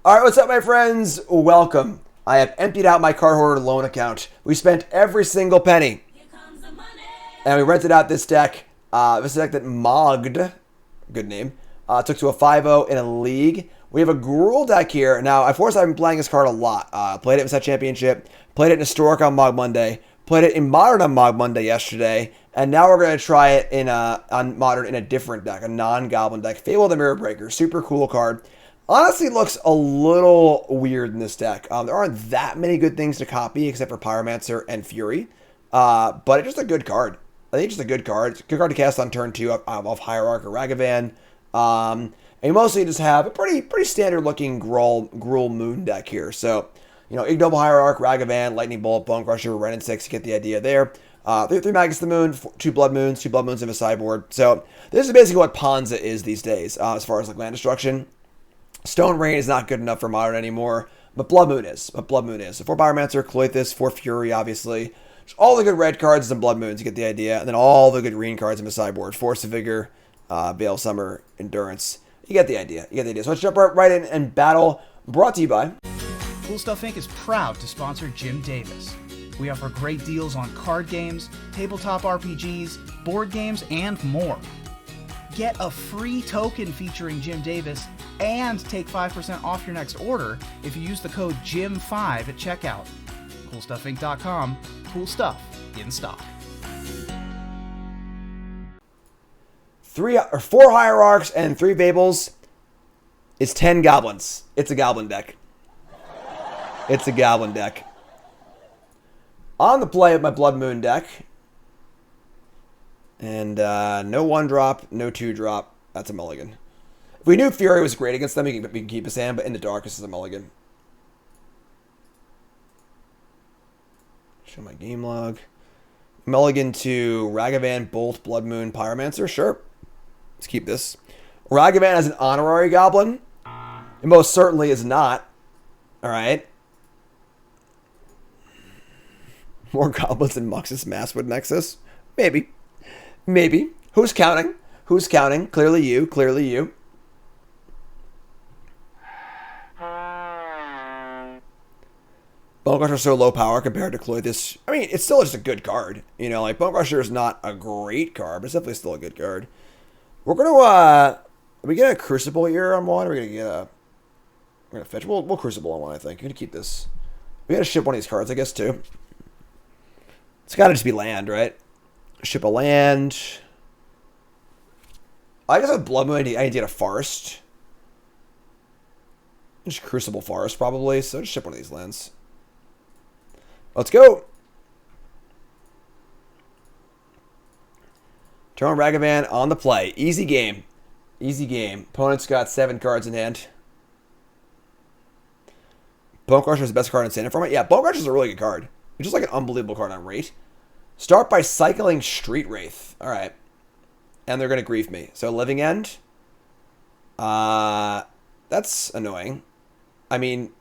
All right, what's up, my friends? Welcome. I have emptied out my card hoarder loan account. We spent every single penny. Here comes the money. And we rented out this deck. This is a deck that Mogged, good name, took to a 5-0 in a league. We have a Gruul deck here. Now, of course, I've been playing this card a lot. Played it in Set Championship, played it in Historic on Mog Monday, played it in Modern on Mog Monday yesterday, and now we're going to try it in on Modern in a different deck, a non-Goblin deck. Fable the Mirror Breaker, super cool card. Honestly, looks a little weird in this deck. There aren't that many good things to copy except for Pyromancer and Fury, but it's just a good card. I think it's just a good card. It's a good card to cast on turn 2 of Hierarch or Ragavan. And you mostly just have a pretty standard looking Gruul Moon deck here. So, you know, Ignoble Hierarch, Ragavan, Lightning Bolt, Bonecrusher, Wrenn and Six, you get the idea there. 3 Magus the Moon, 2 Blood Moons in the sideboard. So this is basically what Ponza is these days, as far as like land destruction. Stone Rain is not good enough for Modern anymore, but Blood Moon is. So 4 Pyromancer, Klothys, 4 Fury, obviously. All the good red cards and Blood Moons, you get the idea. And then all the good green cards in the sideboard. Force of Vigor, Bale Summer, Endurance. You get the idea. So let's jump right in and battle. Brought to you by Cool Stuff Inc. is proud to sponsor Jim Davis. We offer great deals on card games, tabletop RPGs, board games, and more. Get a free token featuring Jim Davis and take 5% off your next order if you use the code JIM5 at checkout. CoolStuffInc.com. Cool stuff in stock. 4 Hierarchs and 3 Fables is 10 Goblins. It's a Goblin deck. On the play of my Blood Moon deck. And no 1-drop, no 2-drop. That's a mulligan. If we knew Fury was great against them, we can keep his hand, but in the dark, this is a mulligan. Show my game log. Mulligan to Ragavan, Bolt, Blood Moon, Pyromancer. Sure. Let's keep this. Ragavan as an honorary goblin. It most certainly is not. Alright. More goblins than Muxus Masswood Nexus? Maybe. Who's counting? Clearly you. Bonecrusher is so low power compared to Klothys. I mean, it's still just a good card. You know, like, Bonecrusher is not a great card, but it's definitely still a good card. We're going to, are we getting a Crucible here on one? Or are we going to get a, we're going to fetch, we'll Crucible on one, I think. We're going to keep this. We got to ship one of these cards, I guess, too. It's got to just be land, right? Ship a land. I guess with Blood Moon, I need to get a Forest. Just Crucible Forest, probably. So just ship one of these lands. Let's go. Turn Ragavan on the play. Easy game. Opponent's got 7 cards in hand. Bonecrusher is the best card in standard format. Yeah, Bonecrusher is a really good card. It's just like an unbelievable card on rate. Start by cycling Street Wraith. All right. And they're going to grief me. So Living End. That's annoying. I mean,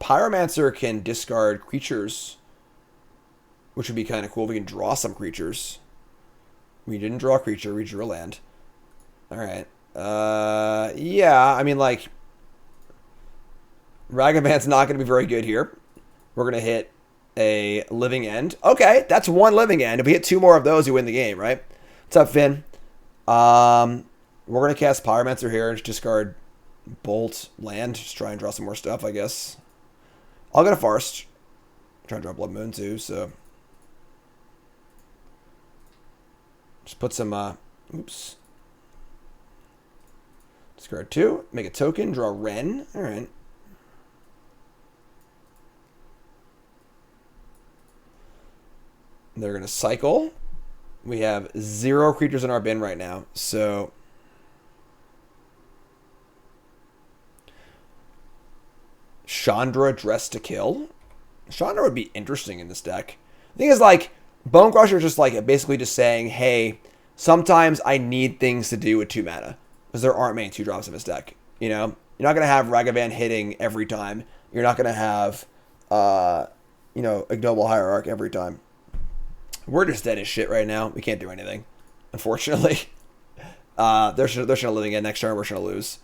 Pyromancer can discard creatures, which would be kind of cool. We can draw some creatures. We didn't draw a creature. We drew a land. All right. Yeah, I mean, like, Ragavan's not going to be very good here. We're going to hit a Living End. Okay, that's 1 Living End. If we hit 2 more of those, we win the game, right? What's up, Finn? We're going to cast Pyromancer here and just discard Bolt, land. Just try and draw some more stuff, I guess. I'll get a Forest. Try and draw Blood Moon, too, so. Just put some, oops. Discard 2. Make a token. Draw Wrenn. All right. They're going to cycle. We have 0 creatures in our bin right now. So Chandra Dressed to Kill. Chandra would be interesting in this deck. The thing is, like, Bonecrusher is just like basically just saying, hey, sometimes I need things to do with 2 mana. Because there aren't many 2-drops in this deck. You know? You're not going to have Ragavan hitting every time. You're not going to have, you know, Ignoble Hierarch every time. We're just dead as shit right now. We can't do anything, unfortunately. They're going to Living End next turn. We're going to lose.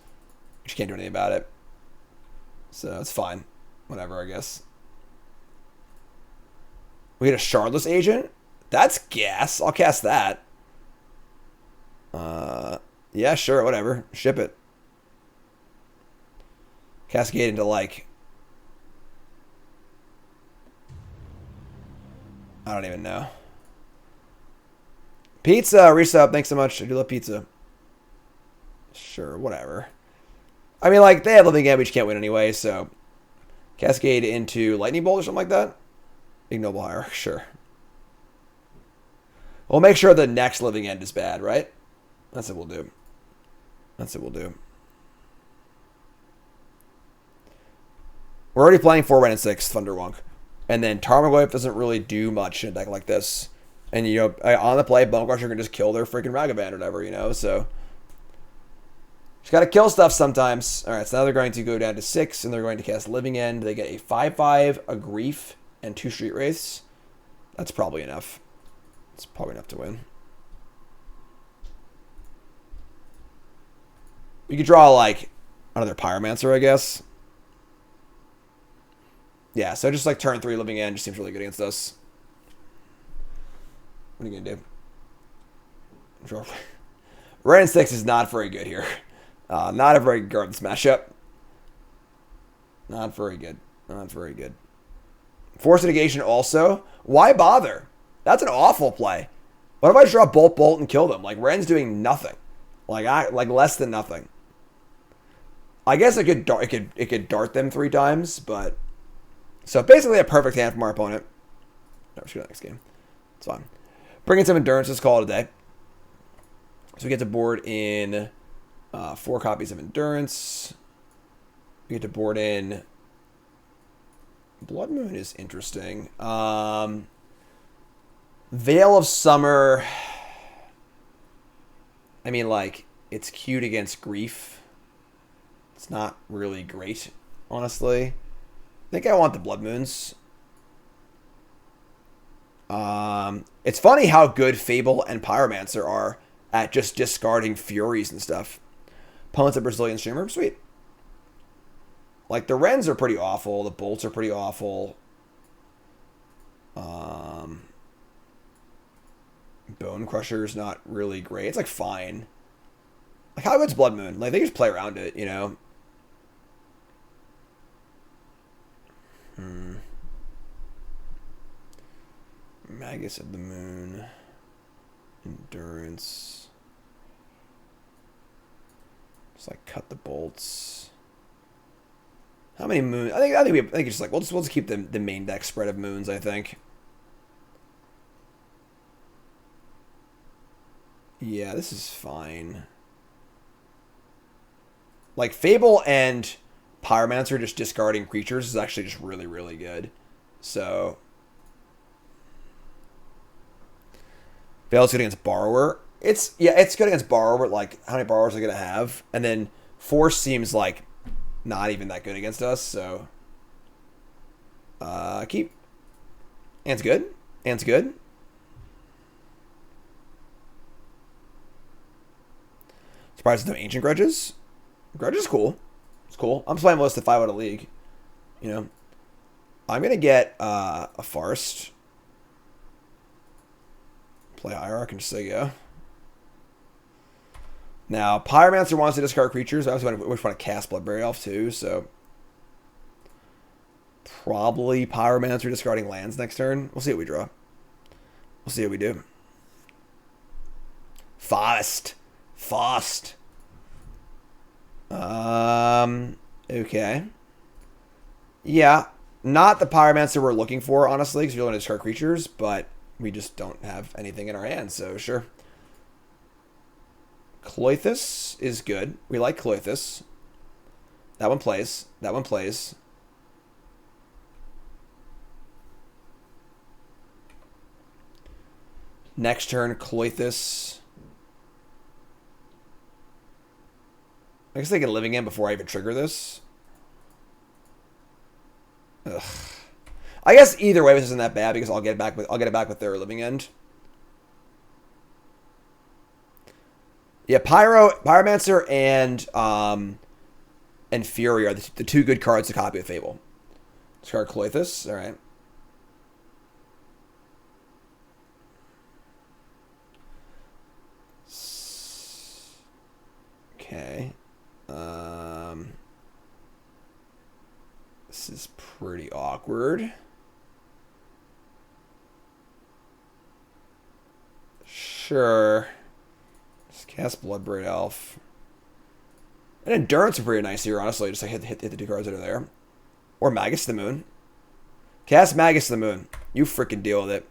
We just can't do anything about it. So it's fine. Whatever, I guess. We get a Shardless Agent? That's gas. I'll cast that. Yeah, sure, whatever. Ship it. Cascade into, like... I don't even know. Pizza, resub. Thanks so much. I do love pizza. Sure, whatever. I mean, like, they have Living End, we just can't win anyway, so... Cascade into Lightning Bolt or something like that? Ignoble Hierarch, sure. We'll make sure the next Living End is bad, right? That's what we'll do. That's what we'll do. We're already playing 4 Wrenn and 6 Thunderwonk. And then Tarmogoyf doesn't really do much in a deck like this. And, you know, on the play, Bonecrusher can just kill their freaking Ragavan or whatever, you know, so... Just gotta kill stuff sometimes. Alright, so now they're going to go down to 6, and they're going to cast Living End. They get a 5/5, a Grief, and 2 Street Wraiths. That's probably enough. It's probably enough to win. We could draw, like, another Pyromancer, I guess. Yeah, so just, like, turn 3 Living End just seems really good against us. What are you gonna do? Draw. Wrenn and 6 is not very good here. Not a very good guard this matchup. Not very good. Not very good. Force of Negation also. Why bother? That's an awful play. What if I just draw Bolt and kill them? Like, Wren's doing nothing. Like less than nothing. I guess it could dart them 3 times, but... So basically a perfect hand from our opponent. No, let's go to the next game. It's fine. Bring in some endurance, let's call it a day. So we get to board in 4 copies of endurance. We get to board in... Blood Moon is interesting. Veil of Summer... I mean, like, it's cute against Grief. It's not really great, honestly. I think I want the Blood Moons. It's funny how good Fable and Pyromancer are at just discarding Furies and stuff. Opponent's a Brazilian streamer. Sweet. Like, the Wrens are pretty awful. The Bolts are pretty awful. Bonecrusher's not really great. It's, like, fine. Like, how good's Blood Moon? Like, they just play around it, you know? Magus of the Moon. Endurance. Just, like, cut the bolts. How many moons? I think it's just like we'll just keep the main deck spread of moons, I think. Yeah, this is fine. Like, Fable and Pyromancer just discarding creatures is actually just really, really good. So Fable's good against Borrower. It's good against Borrower, like how many Borrowers are gonna have? And then Force seems like not even that good against us, so keep. Ant's good. Ant's good. Surprised there's no Ancient Grudges. Grudge is cool. It's cool. I'm playing most of 5 out of League. You know. I'm gonna get a Forest. Play Hierarch and just say go. Now, Pyromancer wants to discard creatures. I also want to cast Bloodbraid Elf too, so probably Pyromancer discarding lands next turn. We'll see what we draw. We'll see what we do. Fast. Okay. Yeah, not the Pyromancer we're looking for, honestly, because we don't want to discard creatures, but we just don't have anything in our hands, so sure. Klothys is good. We like Klothys. That one plays. That one plays. Next turn, Klothys. I guess they get a Living End before I even trigger this. Ugh. I guess either way this isn't that bad because I'll get it back with their Living End. Yeah, Pyromancer and and Fury are the two good cards to copy with Fable. Discard Klothys. All right. Okay. This is pretty awkward. Sure. Just cast Bloodbraid Elf. And Endurance are pretty nice here, honestly. Just like hit the two cards that are there. Or Magus to the Moon. Cast Magus to the Moon. You freaking deal with it.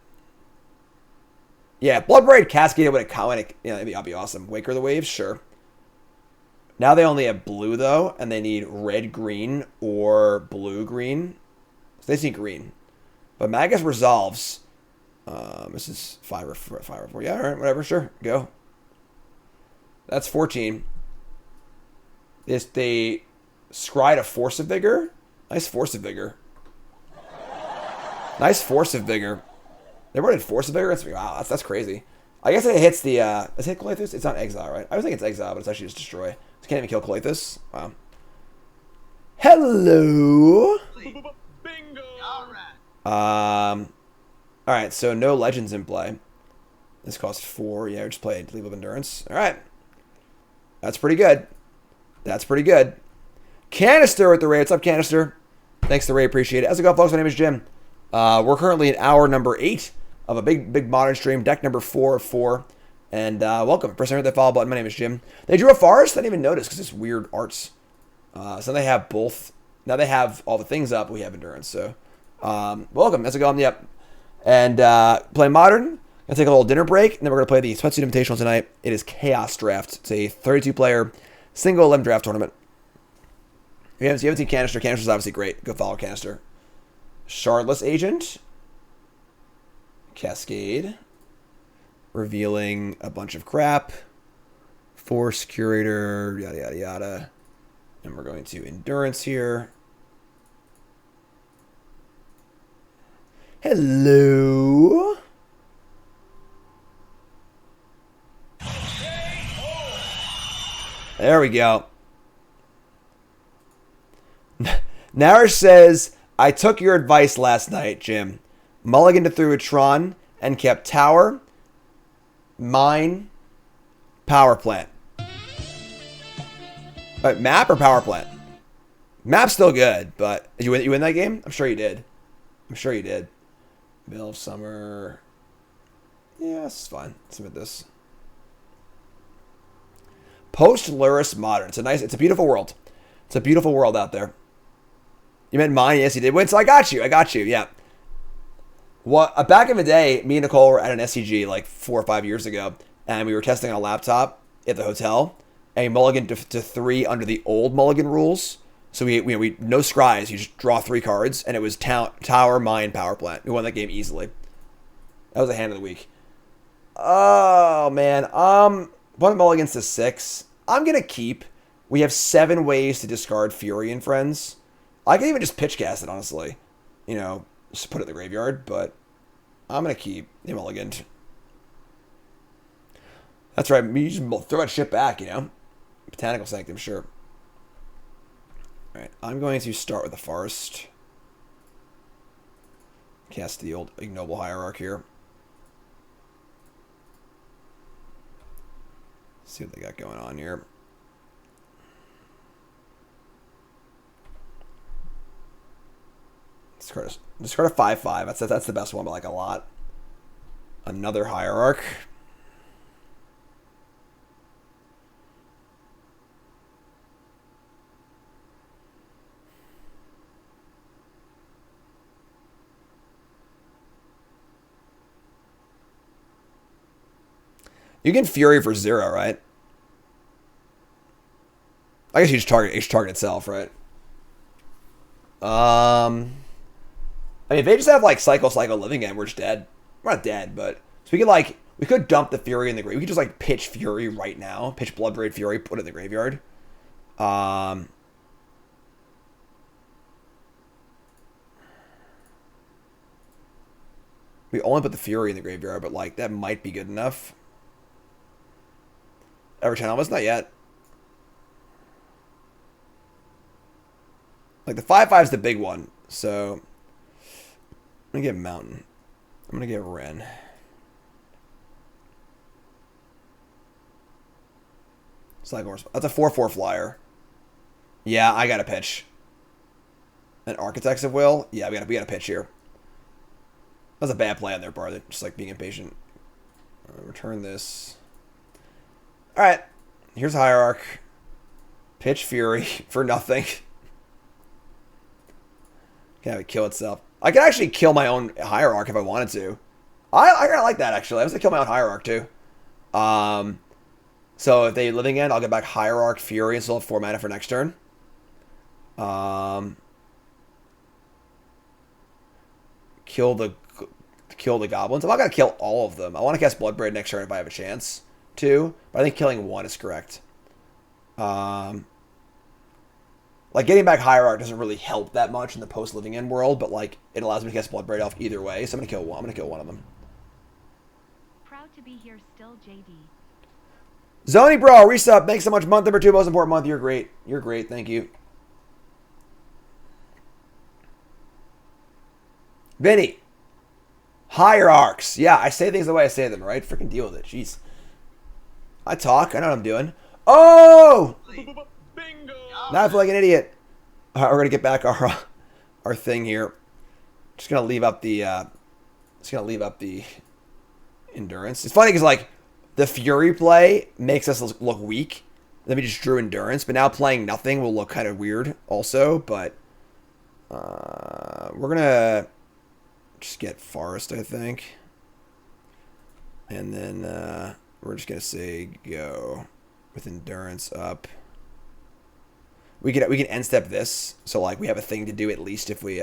Yeah, Bloodbraid Cascading when it yeah, that'd be awesome. Waker of the Waves, sure. Now they only have blue though, and they need red-green or blue-green. So they just need green. But Magus resolves. This is 5 or 4. Yeah, alright, whatever, sure. Go. That's 14. They scryed a Force of Vigor. Nice Force of Vigor. Nice Force of Vigor. They wanted Force of Vigor? Wow, that's crazy. I guess it hits the... does it hit Klothys? It's not Exile, right? I was thinking it's Exile, but it's actually just Destroy. So can't even kill Klothys. Wow. Hello! Bingo! Alright, so no Legends in play. This costs 4. Yeah, we just played Leap of Endurance. Alright. That's pretty good. That's pretty good. Canister with the raid. What's up, Canister? Thanks to the raid. Appreciate it. How's it going, folks? My name is Jim. We're currently in hour number 8 of a big modern stream. Deck number 4 of 4. And welcome. Press that follow button. My name is Jim. They drew a forest? I didn't even notice because it's weird arts. So they have both. Now they have all the things up. We have Endurance. So welcome. How's it going? Yep. And play Modern. Gonna take a little dinner break. And then we're going to play the Sweatsuit Invitational tonight. It is Chaos Draft. It's a 32-player single 11 draft tournament. If you haven't seen Canister, Canister's obviously great. Go follow Canister. Shardless Agent. Cascade. Revealing a bunch of crap. Force Curator. Yada, yada, yada. And we're going to Endurance here. Hello. There we go. Narish says, I took your advice last night, Jim. Mulliganed through a Tron and kept Tower, Mine, Power Plant. But map or Power Plant? Map's still good, but you win that game? I'm sure you did. I'm sure you did. Middle of Summer. Yeah, this is fine. Let's submit this. Post Lurrus Modern. It's a beautiful world. It's a beautiful world out there. You meant mine? Yes, you did win. So I got you. Yeah. Well, back in the day, me and Nicole were at an SCG like 4 or 5 years ago, and we were testing on a laptop at the hotel. And we mulliganed to 3 under the old mulligan rules. So we no scries. You just draw 3 cards, and it was Tower, Mine, Power Plant. We won that game easily. That was a hand of the week. Oh man. One mulligans to 6. I'm gonna keep. We have 7 ways to discard Fury and Friends. I can even just pitch cast it, honestly. You know, just put it in the graveyard, but I'm going to keep the mulligan. That's right. You just throw that shit back, you know. Botanical Sanctum, sure. Alright, I'm going to start with the Forest. Cast the old Ignoble Hierarch here. See what they got going on here. Discard a 5/5. That's the best one, but like a lot. Another Hierarch. You can Fury for 0, right? I guess you just target itself, right? I mean, if they just have like cycle living in, we're just dead. We're not dead, but so we could dump the Fury in the grave. We could just like pitch Fury right now, pitch Bloodbraid Fury, put it in the graveyard. We only put the Fury in the graveyard, but like that might be good enough. Every channel, almost not yet. Like the 5/5 is the big one. So I'm gonna get Mountain. I'm gonna get Wrenn. That's a 4/4 flyer. Yeah, I gotta pitch. And Architects of Will? Yeah, we gotta pitch here. That's a bad play on their part. Just like being impatient. Return this. Alright. Here's Hierarch. Pitch Fury for nothing. Can have it kill itself. I could actually kill my own Hierarch if I wanted to. I kind of like that, actually. I was going to kill my own Hierarch, too. So if they living end, I'll get back Hierarch, Fury, and still have 4 mana for next turn. Kill the goblins. I'm not going to kill all of them. I want to cast Bloodbraid next turn if I have a chance to. But I think killing 1 is correct. Like, getting back Hierarch doesn't really help that much in the post-living end world, but, like, it allows me to cast Bloodbraid Elf either way, so I'm going to kill one. I'm going to kill one of them. Proud to be here still, JD. Zony Bro, resub. Thanks so much. Month number 2, most important month. You're great. You're great. Thank you. Vinny. Hierarchs. Yeah, I say things the way I say them, right? Freaking deal with it. Jeez. I talk. I know what I'm doing. Oh! Bingo! Now I feel like an idiot. All right, we're gonna get back our thing here. Just gonna leave up the endurance. It's funny because like the Fury play makes us look weak. Then we just drew endurance, but now playing nothing will look kind of weird also. But we're gonna just get Forest, I think, and then we're just gonna say go with endurance up. We can end step this, so like we have a thing to do at least if we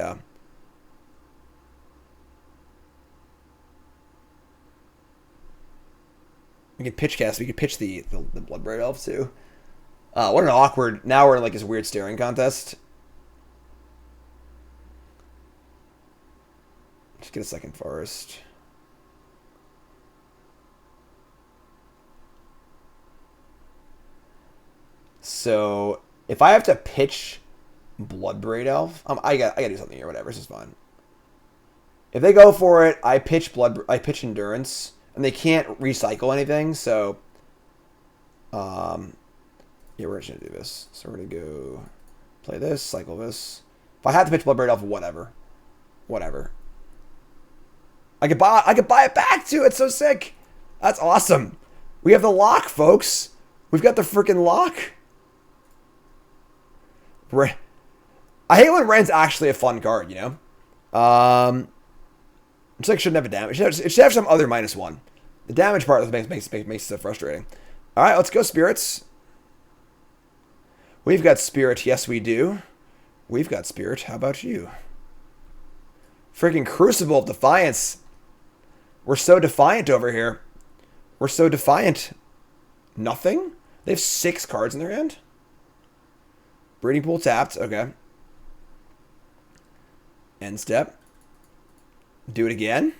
can pitch cast. We could pitch the Bloodbraid Elf too. What an awkward. Now we're in like this weird staring contest. Just get a second Forest. So if I have to pitch Bloodbraid Elf, I gotta do something here. Whatever, this is fine. If they go for it, I pitch Endurance, and they can't recycle anything. So, yeah, we're just gonna do this. So we're gonna go play this, cycle this. If I had to pitch Bloodbraid Elf, whatever. I could buy it back too. It's so sick. That's awesome. We have the lock, folks. We've got the freaking lock. I hate when Wren's actually a fun card, you know? It's like shouldn't have a damage. It should have some other -1. The damage part makes it so frustrating. Alright, let's go Spirits. We've got Spirit, yes we do. We've got Spirit, how about you? Freaking Crucible of Defiance. We're so defiant over here. We're so defiant. Nothing? They have 6 cards in their hand? Breeding Pool tapped. Okay. End step. Do it again.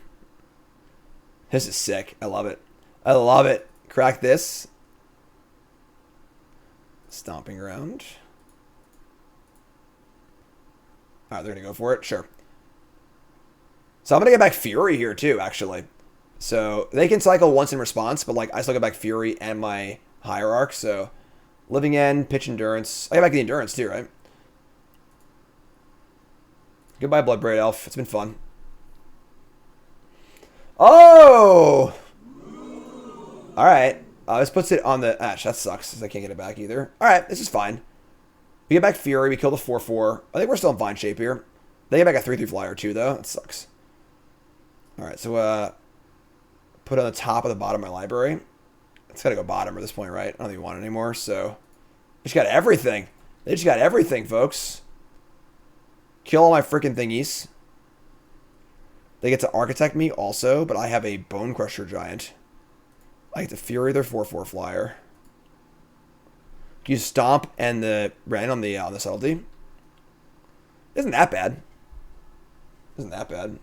This is sick. I love it. I love it. Crack this. Stomping Ground. Alright, they're going to go for it. Sure. So I'm going to get back Fury here too, actually. So they can cycle once in response, but like I still get back Fury and my Hierarch, so... Living End, pitch Endurance. I got back the Endurance too, right? Goodbye, Bloodbraid Elf. It's been fun. Oh! Alright. This puts it on the... Ash, that sucks, because I can't get it back either. Alright, this is fine. We get back Fury. We kill the 4/4. I think we're still in fine shape here. They get back a 3/3 flyer too, though. That sucks. Alright, so put it on the top of the bottom of my library. It's got to go bottom at this point, right? I don't even want it anymore, so... They just got everything. They just got everything, folks. Kill all my freaking thingies. They get to Architect me also, but I have a Bonecrusher Giant. I get to Fury their 4/4 flyer. Use Stomp and the Wrenn on the subtlety. Isn't that bad. Isn't that bad.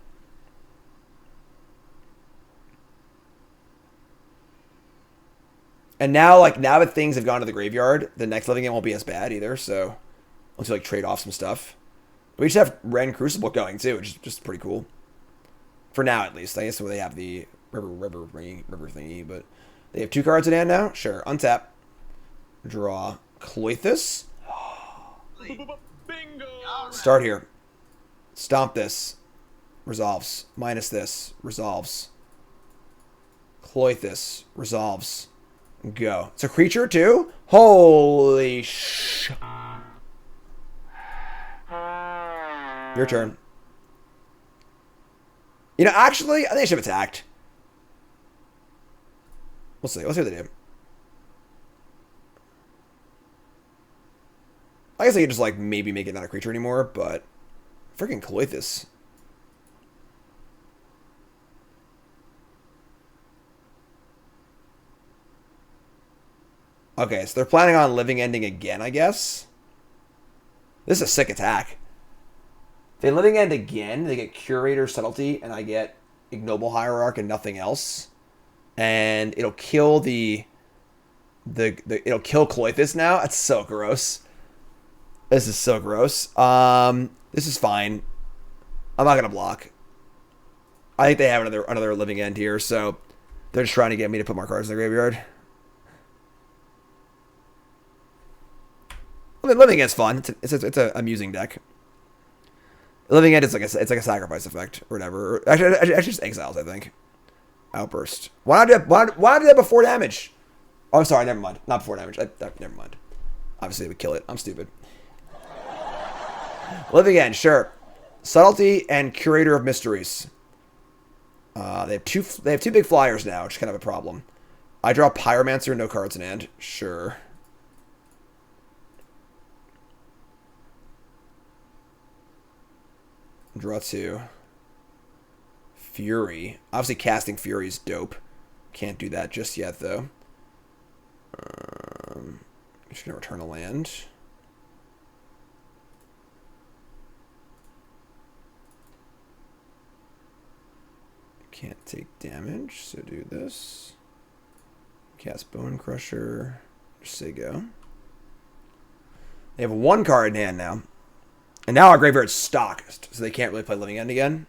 And now, like, that things have gone to the graveyard, the next living end won't be as bad either, so... Let's, like, trade off some stuff. We just have Wrenn Crucible going too, which is just pretty cool. For now, at least. I guess they have the river thingy, but they have 2 cards in hand now. Sure, untap, draw Klothys. Bingo! Start here. Stomp this. Resolves. Minus this. Resolves. Klothys. Resolves. Go. It's a creature too? Holy sh... Your turn. You know, actually, I think I should have attacked. We'll see. Let's see what they do. I guess I could just, like, maybe make it not a creature anymore, but... Freaking Klothys. Okay, so they're planning on living ending again, I guess. This is a sick attack. If they living end again, they get Curator Subtlety, and I get Ignoble Hierarch and nothing else. And it'll kill it'll kill Klothys now. That's so gross. This is so gross. This is fine. I'm not gonna block. I think they have another living end here, so they're just trying to get me to put more cards in the graveyard. I mean, living end's fun. It's an amusing deck. Living end is like a sacrifice effect or whatever. Actually, just exiles, I think. Outburst. Why not do that before damage? Oh, I'm sorry. Never mind. Not before damage. Never mind. Obviously, it would kill it. I'm stupid. Living end, sure. Subtlety and Curator of Mysteries. They have two big flyers now, which is kind of a problem. I draw Pyromancer, no cards in hand. Sure. Draw 2. Fury. Obviously, casting Fury is dope. Can't do that just yet, though. Just gonna return a land. Can't take damage, so do this. Cast Bonecrusher. Just say go. They have 1 card in hand now. And now our graveyard's stocked, so they can't really play Living End again.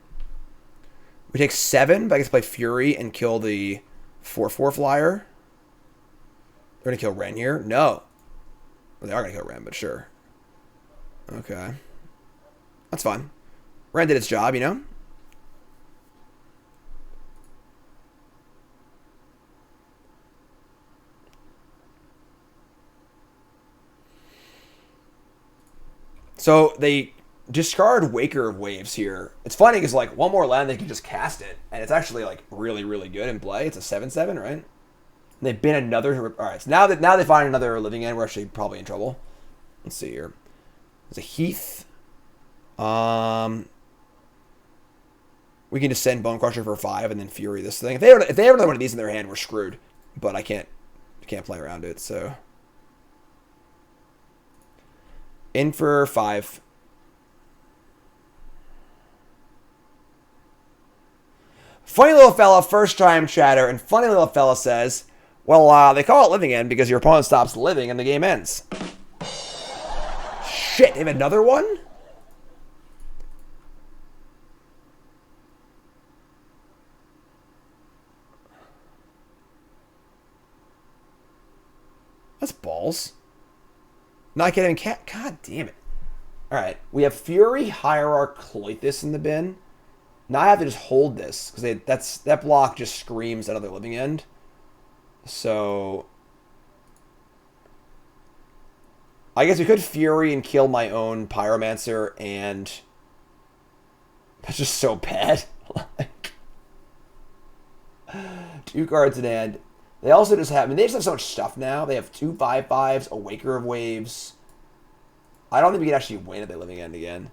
We take 7, but I get to play Fury and kill the 4/4 flyer. They're going to kill Wrenn here? No. Well, they are going to kill Wrenn, but sure. Okay. That's fine. Wrenn did its job, you know? So they discard Waker of Waves here. It's funny because like 1 more land they can just cast it, and it's actually like really really good in play. It's a 7/7, right? And they bin another. All right, so now they find another Living End, we're actually probably in trouble. Let's see here. There's a Heath. We can just send Bonecrusher for 5 and then Fury this thing. If they have another one of these in their hand, we're screwed. But I can't play around it. So in for 5. Funny little fella, first time chatter, and funny little fella says, well, they call it Living End because your opponent stops living and the game ends. Shit, they have another one? That's balls. Not getting cat. God damn it. Alright, we have Fury, Hierarch, Klothys in the bin. Now I have to just hold this, because that block just screams another Living End. So I guess we could Fury and kill my own Pyromancer, and that's just so bad. Like 2 cards in hand. They also just have, I mean, they just have so much stuff now. They have 2 5/5s, a Waker of Waves. I don't think we can actually win if they Living End again.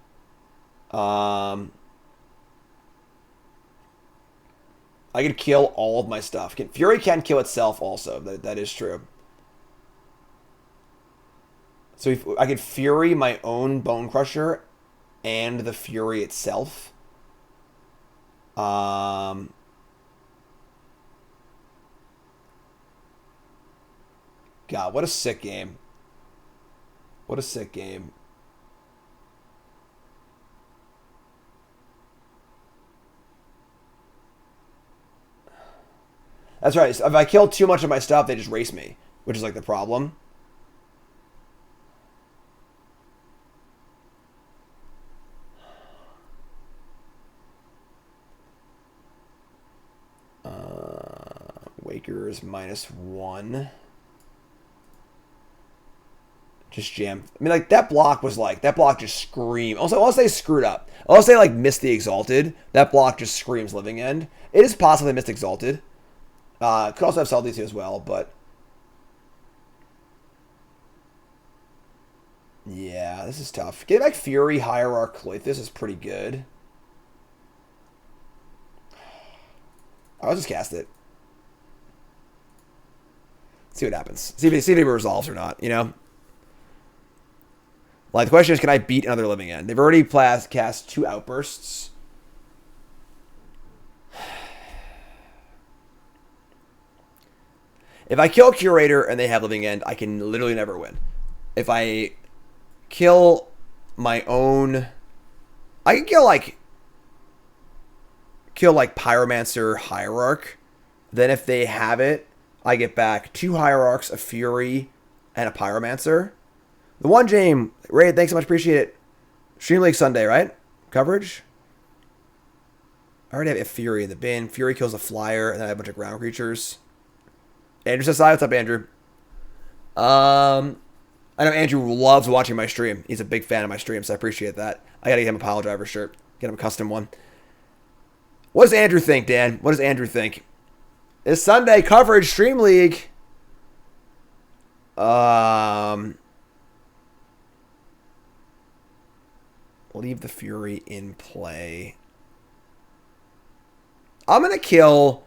I could kill all of my stuff. Fury can kill itself also. That is true. So if I could Fury my own Bonecrusher and the Fury itself. God, what a sick game. What a sick game. That's right. If I kill too much of my stuff, they just race me, which is like the problem. Wakers -1. Just jam. I mean, like, that block was like, that block just screamed. Also, unless they screwed up. Unless they, like, missed the Exalted, that block just screams Living End. It is possible they missed Exalted. Could also have Salty too as well, but... yeah, this is tough. Getting back Fury, Hierarch, Klothys is pretty good. I'll just cast it. See what happens. See if it resolves or not, you know? Like, the question is, can I beat another Living End? They've already cast 2 Outbursts. If I kill Curator and they have Living End, I can literally never win. If I kill my own... I can kill, like Pyromancer, Hierarch. Then if they have it, I get back 2 Hierarchs, a Fury, and a Pyromancer. The one, James. Ray, thanks so much. Appreciate it. Stream League Sunday, right? Coverage? I already have a Fury in the bin. Fury kills a Flyer, and then I have a bunch of ground creatures. Andrew says hi. What's up, Andrew? I know Andrew loves watching my stream. He's a big fan of my stream, so I appreciate that. I gotta get him a pile driver shirt. Get him a custom one. What does Andrew think, Dan? What does Andrew think? It's Sunday coverage, Stream League. Leave the Fury in play. I'm going to kill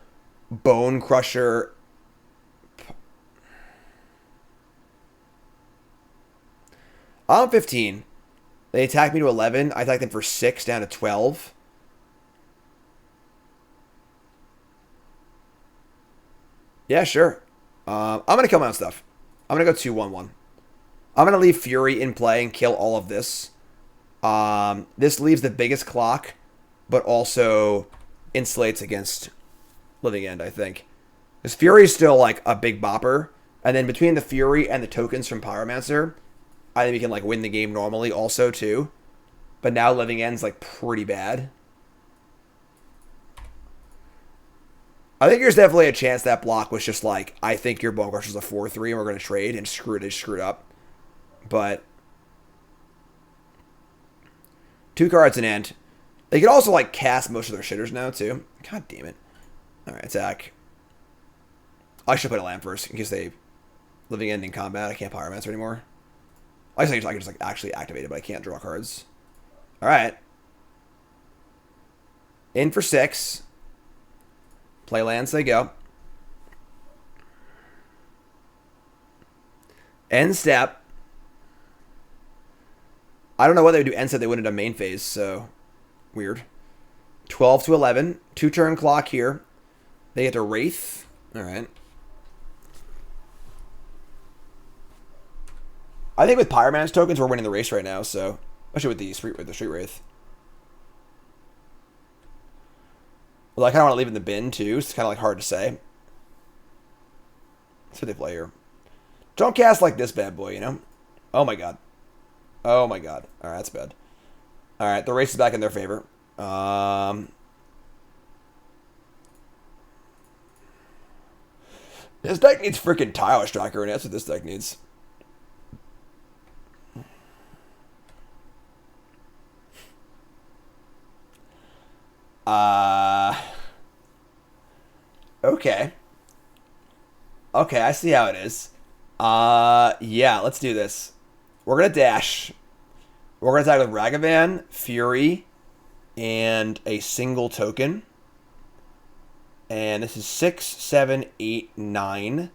Bonecrusher. I'm 15. They attack me to 11. I attack them for 6 down to 12. Yeah, sure. I'm going to kill my own stuff. I'm going to go 2-1-1. I'm going to leave Fury in play and kill all of this. This leaves the biggest clock, but also insulates against Living End, I think. Because Fury is still, like, a big bopper. And then between the Fury and the tokens from Pyromancer, I think we can, like, win the game normally also, too. But now Living End's, like, pretty bad. I think there's definitely a chance that block was just like, I think your Bonecrusher's a 4-3 and we're going to trade, and screwed up. But 2 cards in end. They can also, like, cast most of their shitters now, too. God damn it. Alright, attack. I should put a land first, in case they Living End in combat. I can't Pyromancer anymore. I guess I can just, like, actually activate it, but I can't draw cards. Alright. In for 6. Play lands, they go. End step. I don't know what they would do end step. They wouldn't have done main phase, so weird. 12 to 11. 2-turn clock here. They get to Wraith. All right. I think with Pyromancer tokens, we're winning the race right now, so especially with the Street Wraith. Well, I kind of want to leave it in the bin, too. So it's kind of, like, hard to say. That's what they play here. Don't cast like this bad boy, you know? Oh, my God. Oh, my God. All right, that's bad. All right, the race is back in their favor. This deck needs freaking Tile Striker, and that's what this deck needs. Okay. Okay, I see how it is. Yeah, let's do this. We're going to dash. We're going to attack with Ragavan, Fury, and a single token. And this is 6, 7, 8, 9. And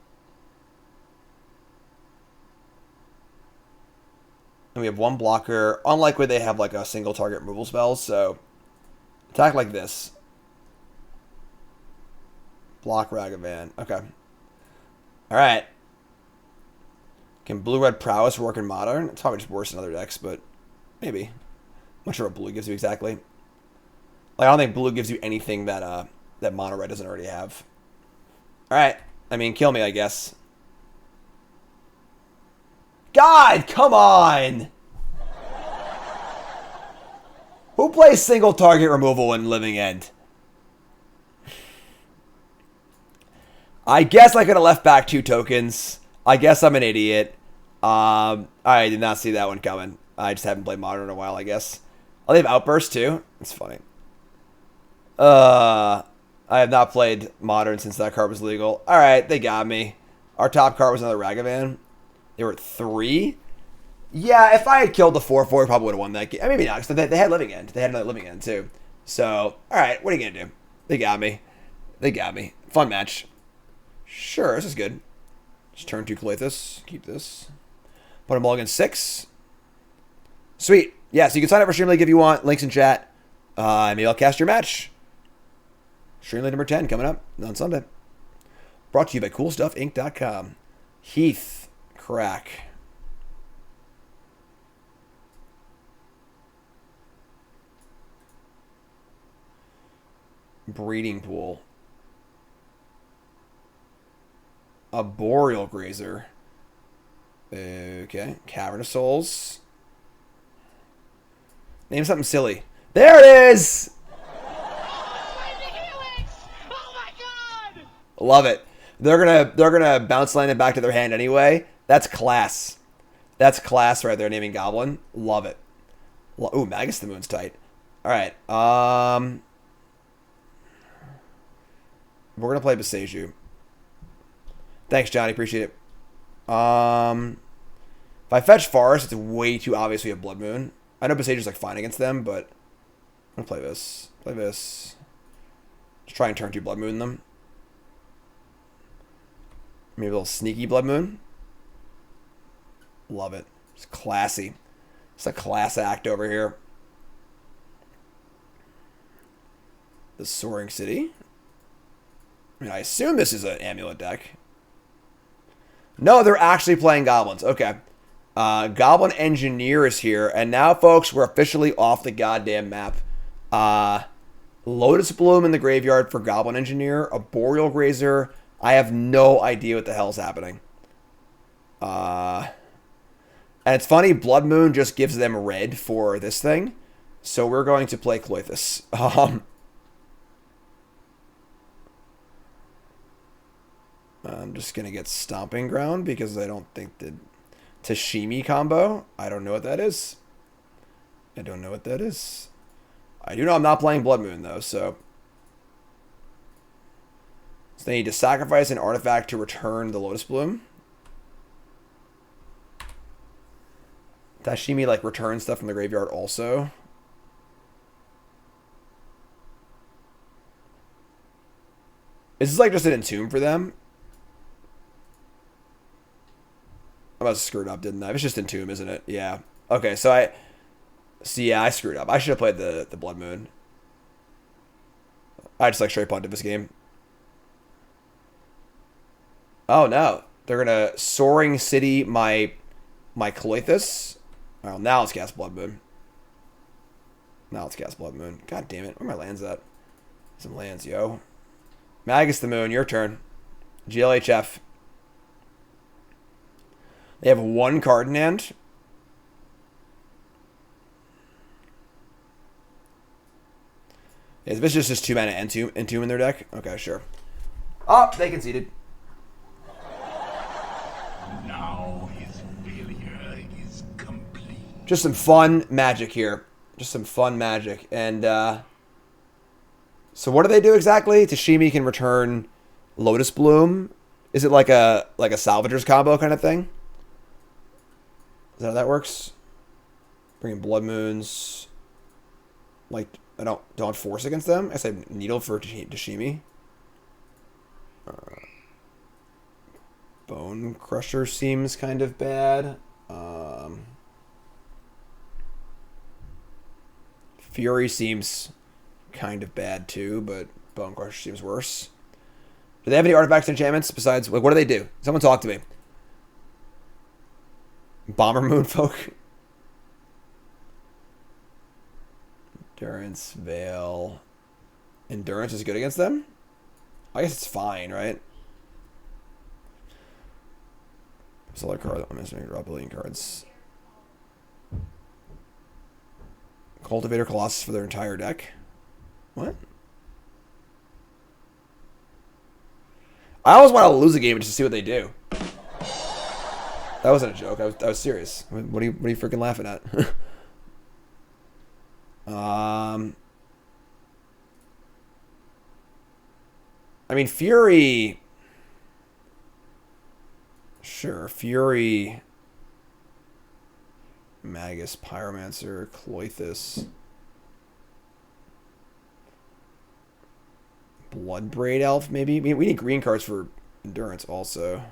we have 1 blocker. Unlike where they have, like, a single target removal spell, so attack like this. Block Ragavan. Okay. Alright. Can Blue-Red Prowess work in Modern? It's probably just worse in other decks, but maybe. I'm not sure what Blue gives you exactly. Like, I don't think Blue gives you anything that that Mono-Red doesn't already have. Alright. I mean, kill me, I guess. God, come on! Who plays single target removal in Living End? I guess I could have left back 2 tokens. I guess I'm an idiot. I did not see that one coming. I just haven't played Modern in a while, I guess. Oh, they have Outburst too? That's funny. I have not played Modern since that card was legal. Alright, they got me. Our top card was another Ragavan. They were at 3? Yeah, if I had killed the 4/4, I probably would have won that game. Maybe not, because they had Living End. They had another Living End too. So, alright, what are you going to do? They got me. They got me. Fun match. Sure, this is good. Just turn 2 Klothys. Keep this. Put a Mulligan 6. Sweet. Yeah, so you can sign up for Stream League if you want. Links in chat. Maybe I'll cast your match. Stream League number 10 coming up on Sunday. Brought to you by CoolStuffInc.com. Heath. Crack. Breeding Pool. A Boreal Grazer. Okay. Cavern of Souls. Name something silly. There it is! Love it. They're gonna bounce land it back to their hand anyway. That's class. That's class right there, naming Goblin. Love it. Ooh, Magus the Moon's tight. Alright. We're gonna play Boseiju. Thanks, Johnny. Appreciate it. If I fetch Forest, it's way too obvious we have Blood Moon. I know Boseiju's like fine against them, but I'm gonna play this. Play this. Just try and turn 2 Blood Moon them. Maybe a little sneaky Blood Moon. Love it. It's classy. It's a class act over here. The Soaring City. I mean, I assume this is an amulet deck. No, they're actually playing goblins. Okay. Goblin Engineer is here. And now, folks, we're officially off the goddamn map. Lotus Bloom in the graveyard for Goblin Engineer. A Boreal Grazer. I have no idea what the hell's happening. And it's funny, Blood Moon just gives them red for this thing. So we're going to play Klothys. I'm just going to get Stomping Ground because I don't think the Tashimi combo. I don't know what that is. I don't know what that is. I do know I'm not playing Blood Moon, though, so they need to sacrifice an artifact to return the Lotus Bloom. Tashimi, like, returns stuff from the graveyard also. Is this, like, just an entomb for them? I must have screwed up, didn't I? It's just Entomb, isn't it? Yeah. Okay, so I screwed up. I should have played the Blood Moon. I just, like, straight punted this game. Oh, no. They're going to Soaring City my Klothys. Well, now let's cast Blood Moon. Now let's cast Blood Moon. God damn it. Where are my lands at? Some lands, yo. Magus the Moon, your turn. GLHF. They have 1 card in hand. Is this just 2 mana Entomb in their deck? Okay, sure. Oh, they conceded. Now his failure is complete. Just some fun magic here. Just some fun magic. And, so what do they do exactly? Tashimi can return Lotus Bloom. Is it like a Salvager's combo kind of thing? Is that how that works? Bringing Blood Moons. Like, I don't force against them. I say Needle for Tashimi. Bonecrusher seems kind of bad. Fury seems kind of bad too, but Bonecrusher seems worse. Do they have any artifacts and enchantments besides, like, what do they do? Someone talk to me. Bomber Moonfolk. Endurance, Veil. Endurance is good against them? I guess it's fine, right? Solar card. I'm missing. Draw a billion cards. Cultivator Colossus for their entire deck. What? I always want to lose a game just to see what they do. That wasn't a joke. I was serious. What are you freaking laughing at? I mean, Fury. Sure, Fury. Magus, Pyromancer, Klothys. Bloodbraid Elf, maybe? We need green cards for Endurance also.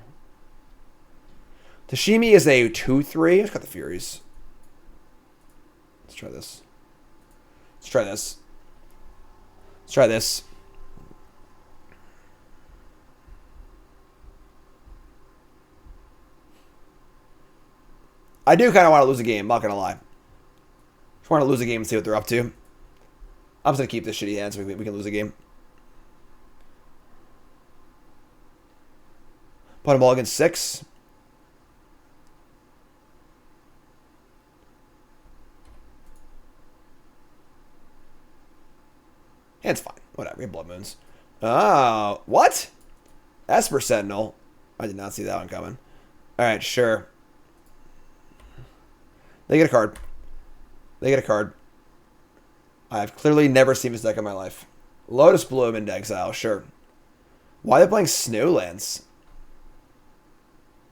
Tashimi is a 2/3. Let's got the Furies. Let's try this. Let's try this. Let's try this. I do kind of want to lose a game, not going to lie. Just want to lose a game and see what they're up to. I'm just going to keep this shitty hand so we can lose a game. Put them all against 6. Yeah, it's fine. Whatever. We have Blood Moons. Oh, what? Esper Sentinel. I did not see that one coming. Alright, sure. They get a card. They get a card. I've clearly never seen this deck in my life. Lotus Bloom into exile, sure. Why are they playing Snowlands?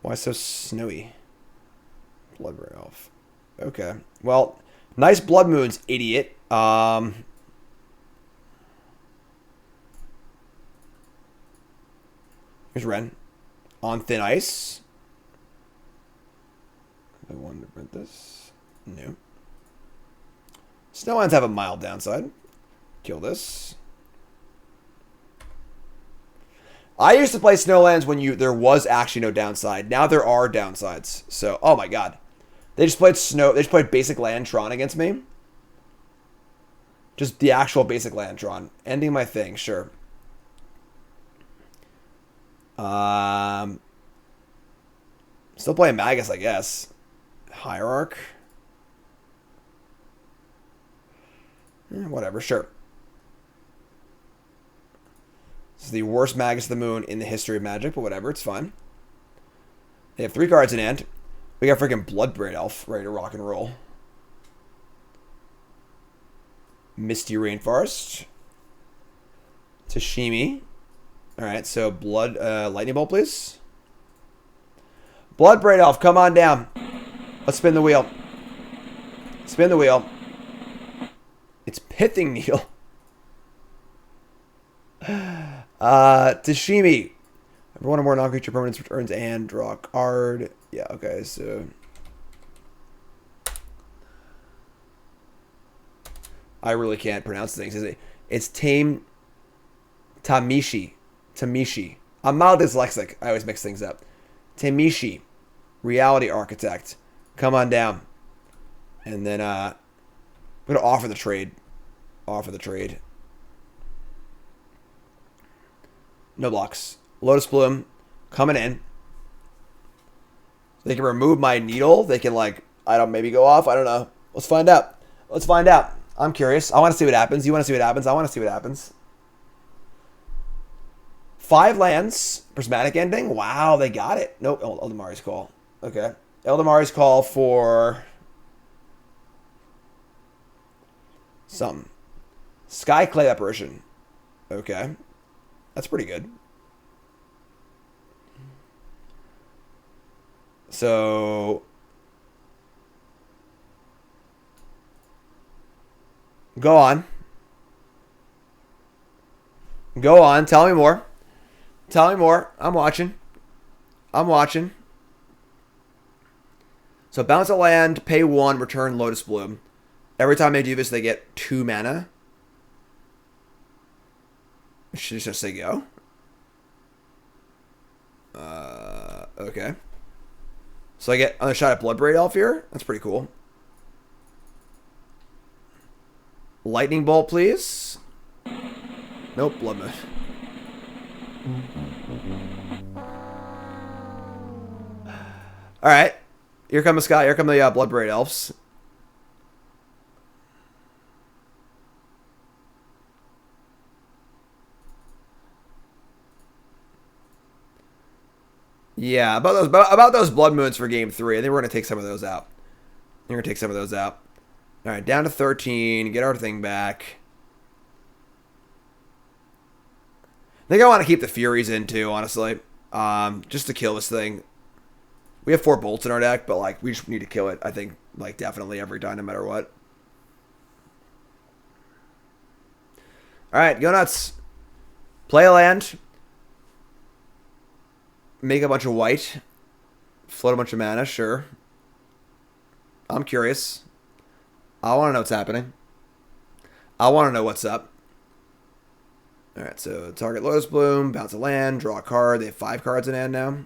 Why so snowy? Bloodbraid Elf. Okay. Well, nice Blood Moons, idiot. Here's Wrenn. On thin ice. I wanted to print this. No. Snowlands have a mild downside. Kill this. I used to play Snowlands when there was actually no downside. Now there are downsides. So, oh my god. They just played they just played basic Lantron against me. Just the actual basic Lantron. Ending my thing, sure. Still playing Magus, I guess. Hierarch. Whatever, sure. This is the worst Magus of the Moon in the history of Magic, but whatever, it's fine. They have 3 cards in hand. We got freaking Bloodbraid Elf ready to rock and roll. Misty Rainforest. Tashimi. Alright, so Lightning Bolt, please. Bloodbraid Elf, come on down. Let's spin the wheel. Spin the wheel. It's Pithing Needle. Tashimi. Every one or more non-creature permanents returns and draw a card. Yeah, okay, so... I really can't pronounce things, is it? It's Tamishi. I'm mild dyslexic. I always mix things up. Tamishi. Reality Architect. Come on down. And then, I'm going to offer the trade. Offer the trade. No blocks. Lotus Bloom. Coming in. They can remove my needle. They can, like, maybe go off. I don't know. Let's find out. Let's find out. I'm curious. I want to see what happens. You want to see what happens? I want to see what happens. 5 lands. Prismatic Ending. Wow, they got it. Nope. Eldamari's Call. Okay. Eldamari's Call for... something. Skyclave Apparition. Okay. That's pretty good. So... Go on. Go on. Tell me more. Tell me more. I'm watching. I'm watching. So bounce a land, pay 1, return Lotus Bloom. Every time they do this, they get 2 mana. Should just say go. Okay. So I get another shot at Bloodbraid Elf here. That's pretty cool. Lightning Bolt, please. Nope, Blood Moon. All right. Here come the Sky. Here come the Bloodbraid Elves. Yeah, about those Blood Moons for Game 3. I think we're going to take some of those out. We're going to take some of those out. All right, down to 13. Get our thing back. I think I want to keep the Furies in, too, honestly. Just to kill this thing. We have 4 bolts in our deck, but, like, we just need to kill it, I think, like, definitely every time, no matter what. All right, go nuts. Play a land. Make a bunch of white. Float a bunch of mana, sure. I'm curious. I want to know what's happening. I want to know what's up. Alright, so target Lotus Bloom, bounce a land, draw a card. They have 5 cards in hand now.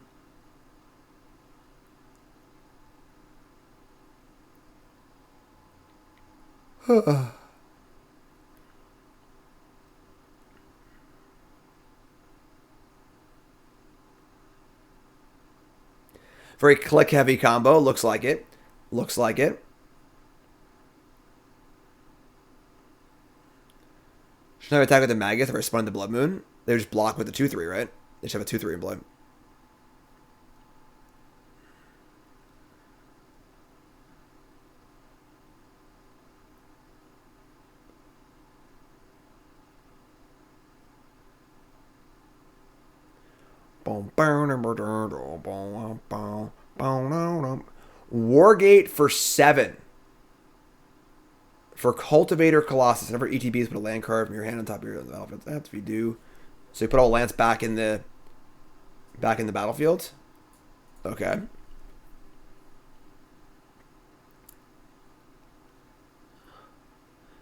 Very click-heavy combo. Looks like it. Looks like it. Should I attack with the Magus if I respond to Blood Moon? They would just block with the 2-3, right? They should have a 2-3 in play. Wargate for 7. For Cultivator Colossus. Whenever ETBs, put a land card from your hand on top of your battlefield. That's what you do. So you put all lands back in the battlefield. Okay.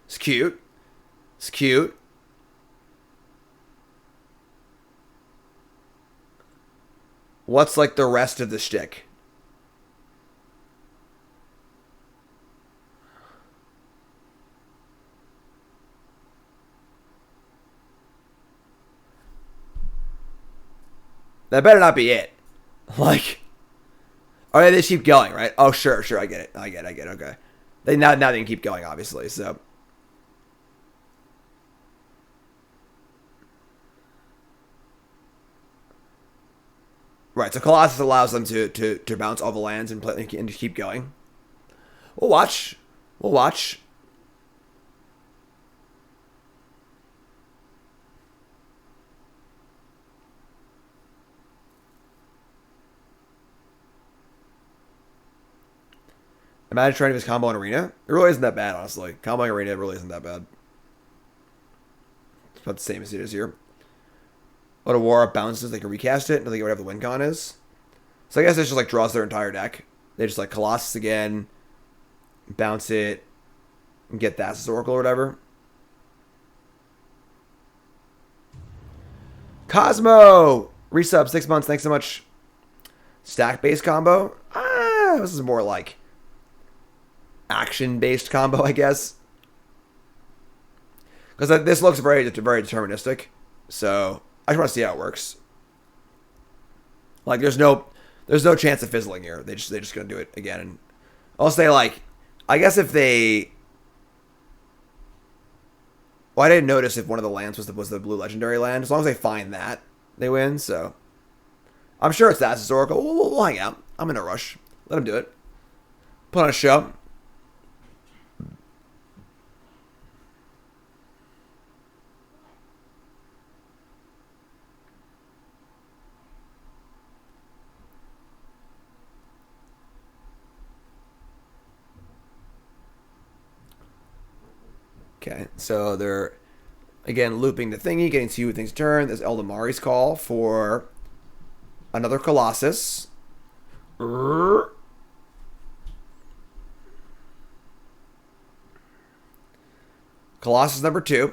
It's cute. It's cute. What's like the rest of the shtick? That better not be it. Like, oh, they just keep going, right? Oh, sure, I get it. I get it. Okay, they now they can keep going, obviously. So, right. So Colossus allows them to bounce all the lands and play and to keep going. We'll watch. We'll watch. Imagine trying to his combo in Arena. It really isn't that bad, honestly. Combo in Arena really isn't that bad. It's about the same as it is here. What a War Up bounces, they can recast it until they get whatever the win con is. So I guess it just like draws their entire deck. They just like Colossus again, bounce it, and get Thassa's Oracle or whatever. Cosmo! Resub, 6 months, thanks so much. Stack-based combo? This is more like action-based combo, I guess. Because this looks very deterministic. So I just want to see how it works. Like there's no chance of fizzling here. They're just gonna do it again. And I'll say like, I guess if they, well, I didn't notice if one of the lands was the blue legendary land. As long as they find that, they win. So I'm sure it's Thassa's Oracle. We'll hang out. I'm in a rush. Let them do it. Put on a show. Okay, so they're, again, looping the thingy, getting 2 things turn. There's Eldamari's call for another Colossus. Colossus number 2.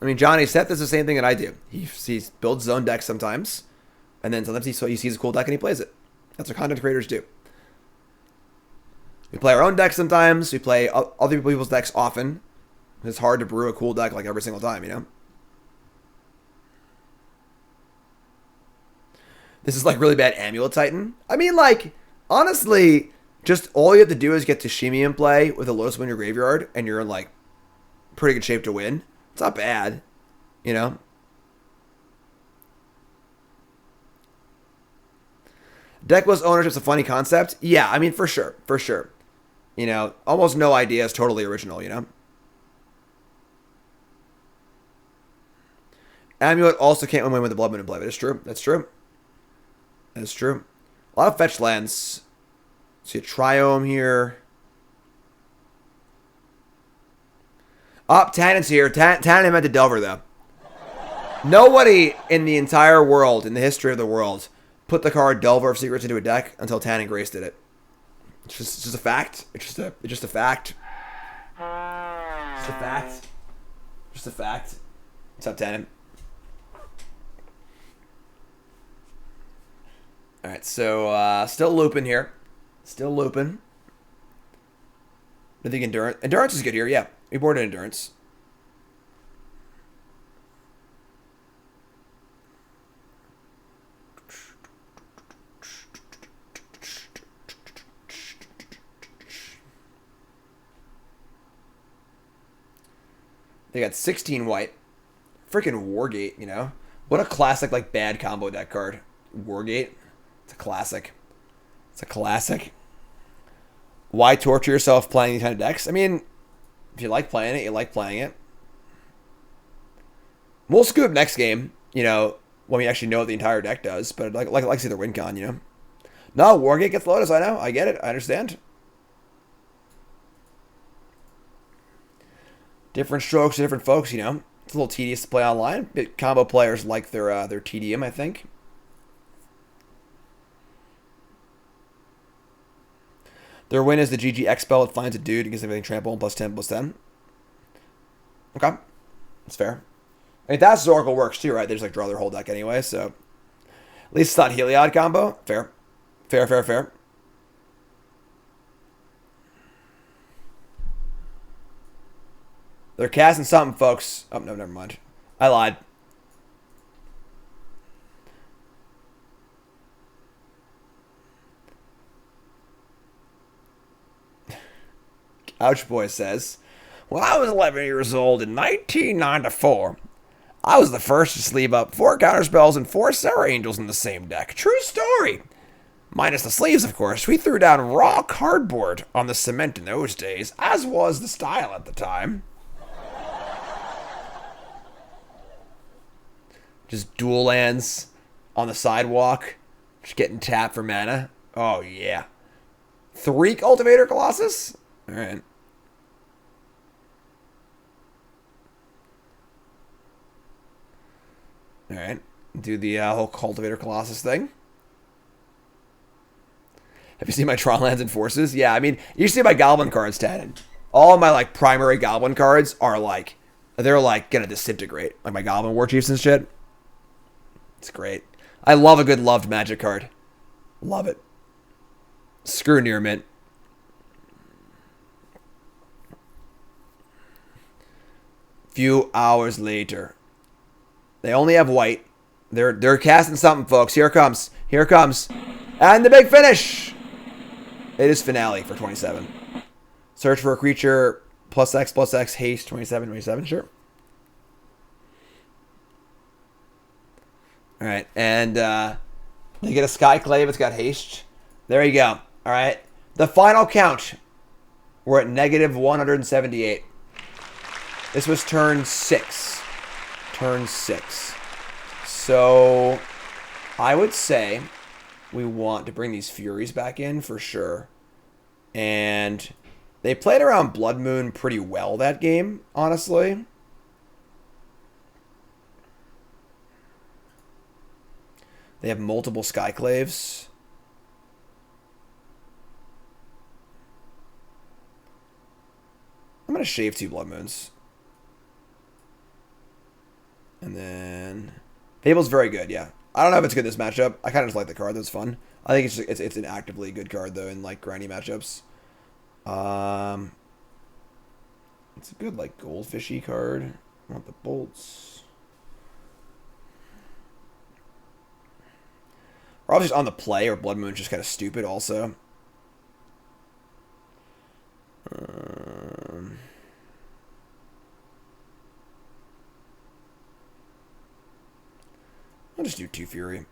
I mean, Johnny Seth does the same thing that I do. He builds his own deck sometimes, and then sometimes he sees a cool deck and he plays it. That's what content creators do. We play our own decks sometimes. We play other people's decks often. It's hard to brew a cool deck like every single time, you know? This is like really bad Amulet Titan. I mean, like, honestly, just all you have to do is get Tashimi in play with a Lotus in your graveyard, and you're in, like, pretty good shape to win. It's not bad, you know? Decklist ownership's a funny concept. Yeah, I mean, for sure. For sure. You know, almost no idea is totally original, you know? Amulet also can't win with the Blood Moon in play, but it's true. That's true. That's true. A lot of fetch lands. See a Triome here. Tannen's here. Tannen invented Delver, though. Nobody in the entire world, in the history of the world, put the card Delver of Secrets into a deck until Tannen Grace did it. It's just a fact. It's just a fact. Just a fact. Just a fact. What's up, Tannen? Alright, so still looping here. Still looping. I think Endurance. Endurance is good here, yeah. We boarded Endurance. They got 16 white. Freaking Wargate, you know? What a classic, like, bad combo deck card. Wargate. It's a classic. It's a classic. Why torture yourself playing these kind of decks? I mean, if you like playing it, you like playing it. We'll scoop next game, you know, when we actually know what the entire deck does. But like to see the win con, you know? No, Wargate gets Lotus, I know. I get it. I understand. Different strokes to different folks, you know? It's a little tedious to play online. But combo players like their tedium, I think. Their win is the GG spell. It finds a dude and gives everything trample and plus 10, plus 10. Okay. That's fair. I mean, that's Oracle works too, right? They just like draw their whole deck anyway, so. At least it's not Heliod combo. Fair. Fair, fair, fair. They're casting something, folks. Oh, no, never mind. I lied. Ouch Boy says, when I was 11 years old in 1994, I was the first to sleeve up 4 counterspells and 4 Sarah Angels in the same deck. True story. Minus the sleeves, of course. We threw down raw cardboard on the cement in those days, as was the style at the time. Just dual lands on the sidewalk, just getting tapped for mana. Oh, yeah. 3 Cultivator Colossus? All right. All right. Do the whole Cultivator Colossus thing. Have you seen my Tron lands and forces? Yeah, I mean, you see my Goblin cards, Tannen. All of my, like, primary Goblin cards are, like, they're, like, gonna disintegrate. Like my Goblin War Chiefs and shit. It's great. I love a good loved Magic card. Love it. Screw Near Mint. Few hours later. They only have white. They're casting something, folks. Here it comes. Here it comes. And the big finish. It is finale for 27. Search for a creature +X haste 27, sure. All right, and they get a Skyclave. It's got haste. There you go. All right, the final count. We're at -178. This was turn 6. Turn 6. So I would say we want to bring these Furies back in for sure. And they played around Blood Moon pretty well that game, honestly. They have multiple Skyclaves. I'm going to shave 2 Blood Moons. And then Fable's very good, yeah. I don't know if it's good this matchup. I kind of just like the card. That's fun. I think it's an actively good card though in like grindy matchups. It's a good, like, goldfishy card. I want the bolts. We're obviously on the play, or Blood Moon's just kind of stupid also. I'll just do 2 Fury.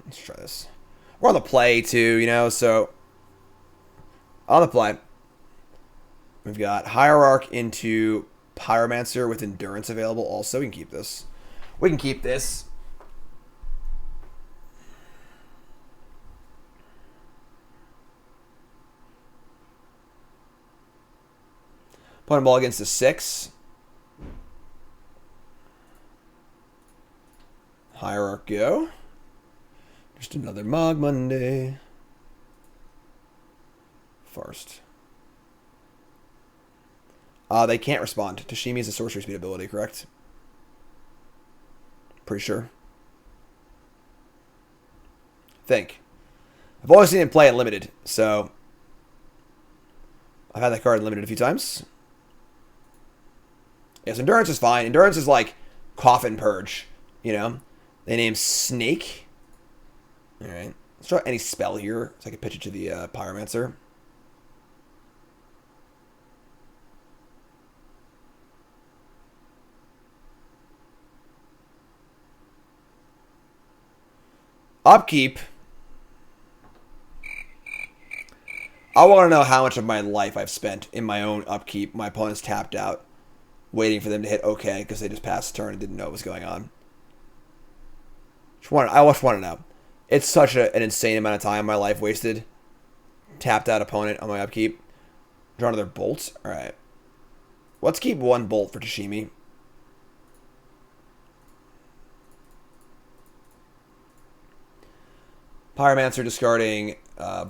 Let's try this. We're on the play, too, you know, so... On the play. We've got Hierarch into Pyromancer with Endurance available also. We can keep this. We can keep this. Put them all against the 6. Hierarch go. Just another Mog Monday. First. They can't respond. Tashimi is a sorcery speed ability, correct? Pretty sure. Think. I've always seen him play at limited, so I've had that card limited a few times. Yes, Endurance is fine. Endurance is like Coffin Purge, you know? They name Snake. Alright. Let's try any spell here so I can pitch it to the Pyromancer. Upkeep. I want to know how much of my life I've spent in my own upkeep. My opponent's tapped out, waiting for them to hit OK because they just passed the turn and didn't know what was going on. I just want to know. It's such an insane amount of time in my life wasted. Tapped out opponent on my upkeep. Draw another bolt. All right. Let's keep 1 bolt for Tashimi. Pyromancer discarding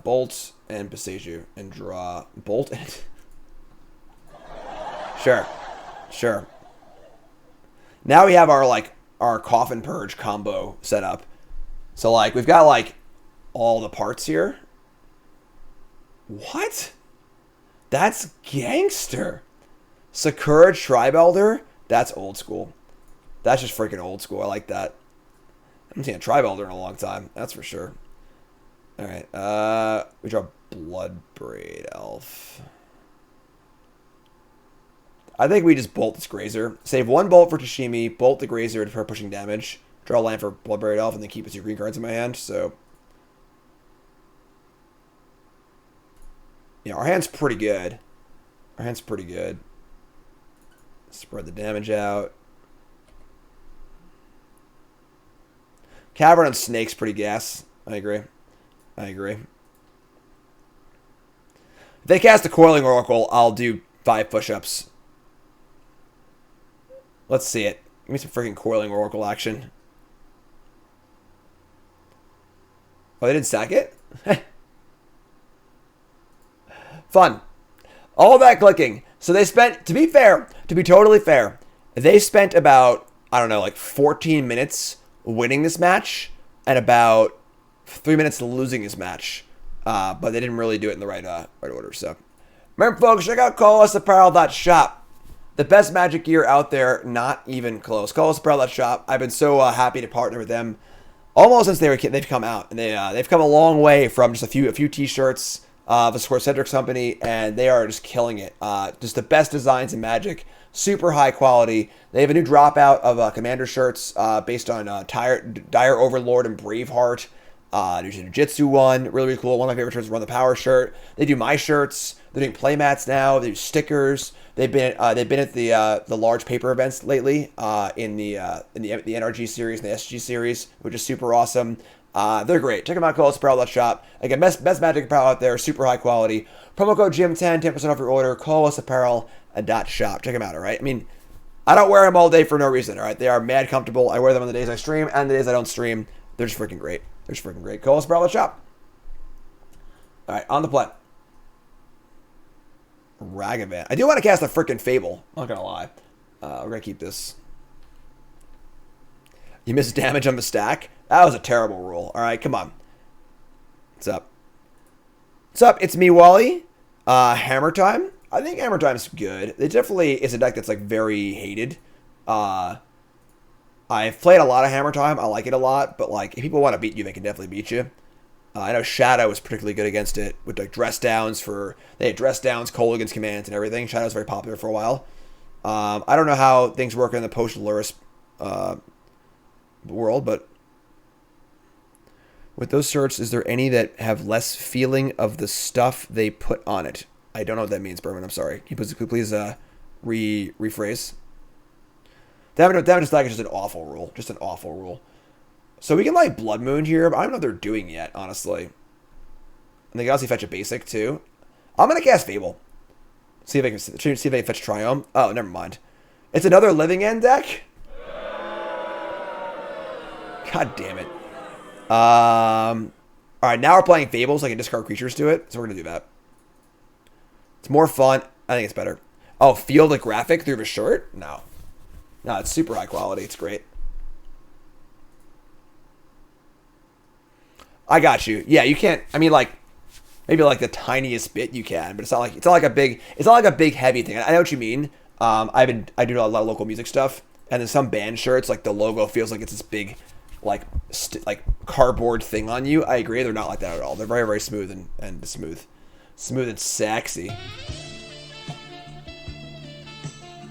Bolt and Boseiju and draw Bolt. Sure. Sure. Now we have our Coffin Purge combo set up. So like we've got like all the parts here. What? That's gangster. Sakura Tribe Elder? That's old school. That's just freaking old school. I like that. I haven't seen a Tribe Elder in a long time. That's for sure. Alright, we draw Bloodbraid Elf. I think we just bolt this Grazer. Save 1 bolt for Tashimi, bolt the Grazer for pushing damage, draw a land for Bloodbraid Elf, and then keep 2 green cards in my hand, so... Yeah, our hand's pretty good. Our hand's pretty good. Spread the damage out. Cavern on Snake's pretty gas. I agree. I agree. If they cast a Coiling Oracle, I'll do 5 push-ups. Let's see it. Give me some freaking Coiling Oracle action. Oh, they didn't sack it? Fun. All that clicking. So they spent, to be fair, to be totally fair, they spent about, I don't know, like 14 minutes winning this match and about 3 minutes losing this match. But they didn't really do it in the right order. So remember, folks, check out ColosApparel.shop. The best Magic gear out there, not even close. ColosApparel.shop. I've been so happy to partner with them almost since they've come out, and they've come a long way from just a few t-shirts of a Square-centric company, and they are just killing it. Just the best designs in Magic, super high quality. They have a new dropout of Commander shirts based on Dire Overlord and Braveheart. There's a Jiu-Jitsu one, really cool. One of my favorite shirts is Run the Power shirt. They do my shirts. They're doing playmats now. They do stickers. They've been at the large paper events lately in the NRG series and the SG series, which is super awesome. They're great. Check them out, ColosApparel.shop. Again, best Magic apparel out there, super high quality. Promo code GM10, 10% off your order. ColosApparel.shop. Check them out. All right. I mean, I don't wear them all day for no reason. All right. They are mad comfortable. I wear them on the days I stream and the days I don't stream. They're just freaking great. They're just freaking great. ColosApparel.shop. All right, on the play. Ragavan. I do want to cast a freaking Fable. Not gonna lie. We're gonna keep this. You missed damage on the stack. That was a terrible rule. All right, come on. What's up? What's up? It's me, Wally. Hammer Time. I think Hammer Time's good. It definitely is a deck that's like very hated. I've played a lot of Hammer Time. I like it a lot, but like if people want to beat you, they can definitely beat you. I know Shadow was particularly good against it with like dress downs they had dress downs, Kolaghan's commands, and everything. Shadow's very popular for a while. I don't know how things work in the post Lurrus world, but with those certs, is there any that have less feeling of the stuff they put on it? I don't know what that means, Berman. I'm sorry. Can you please rephrase? Damage dislike is just an awful rule. Just an awful rule. So we can like Blood Moon here, but I don't know what they're doing yet, honestly. And they can also fetch a basic too. I'm gonna cast Fable. See if I can fetch Triumph. Oh, never mind. It's another Living End deck. God damn it. Alright, now we're playing Fable, so I can discard creatures to it. So we're gonna do that. It's more fun. I think it's better. Oh, feel the graphic through the shirt? No. No, it's super high quality. It's great. I got you. Yeah, you can't. I mean, like maybe like the tiniest bit you can, but it's not like a big heavy thing. I know what you mean. I do a lot of local music stuff, and then some band shirts like the logo feels like it's this big like cardboard thing on you. I agree. They're not like that at all. They're very, very smooth and smooth and sexy.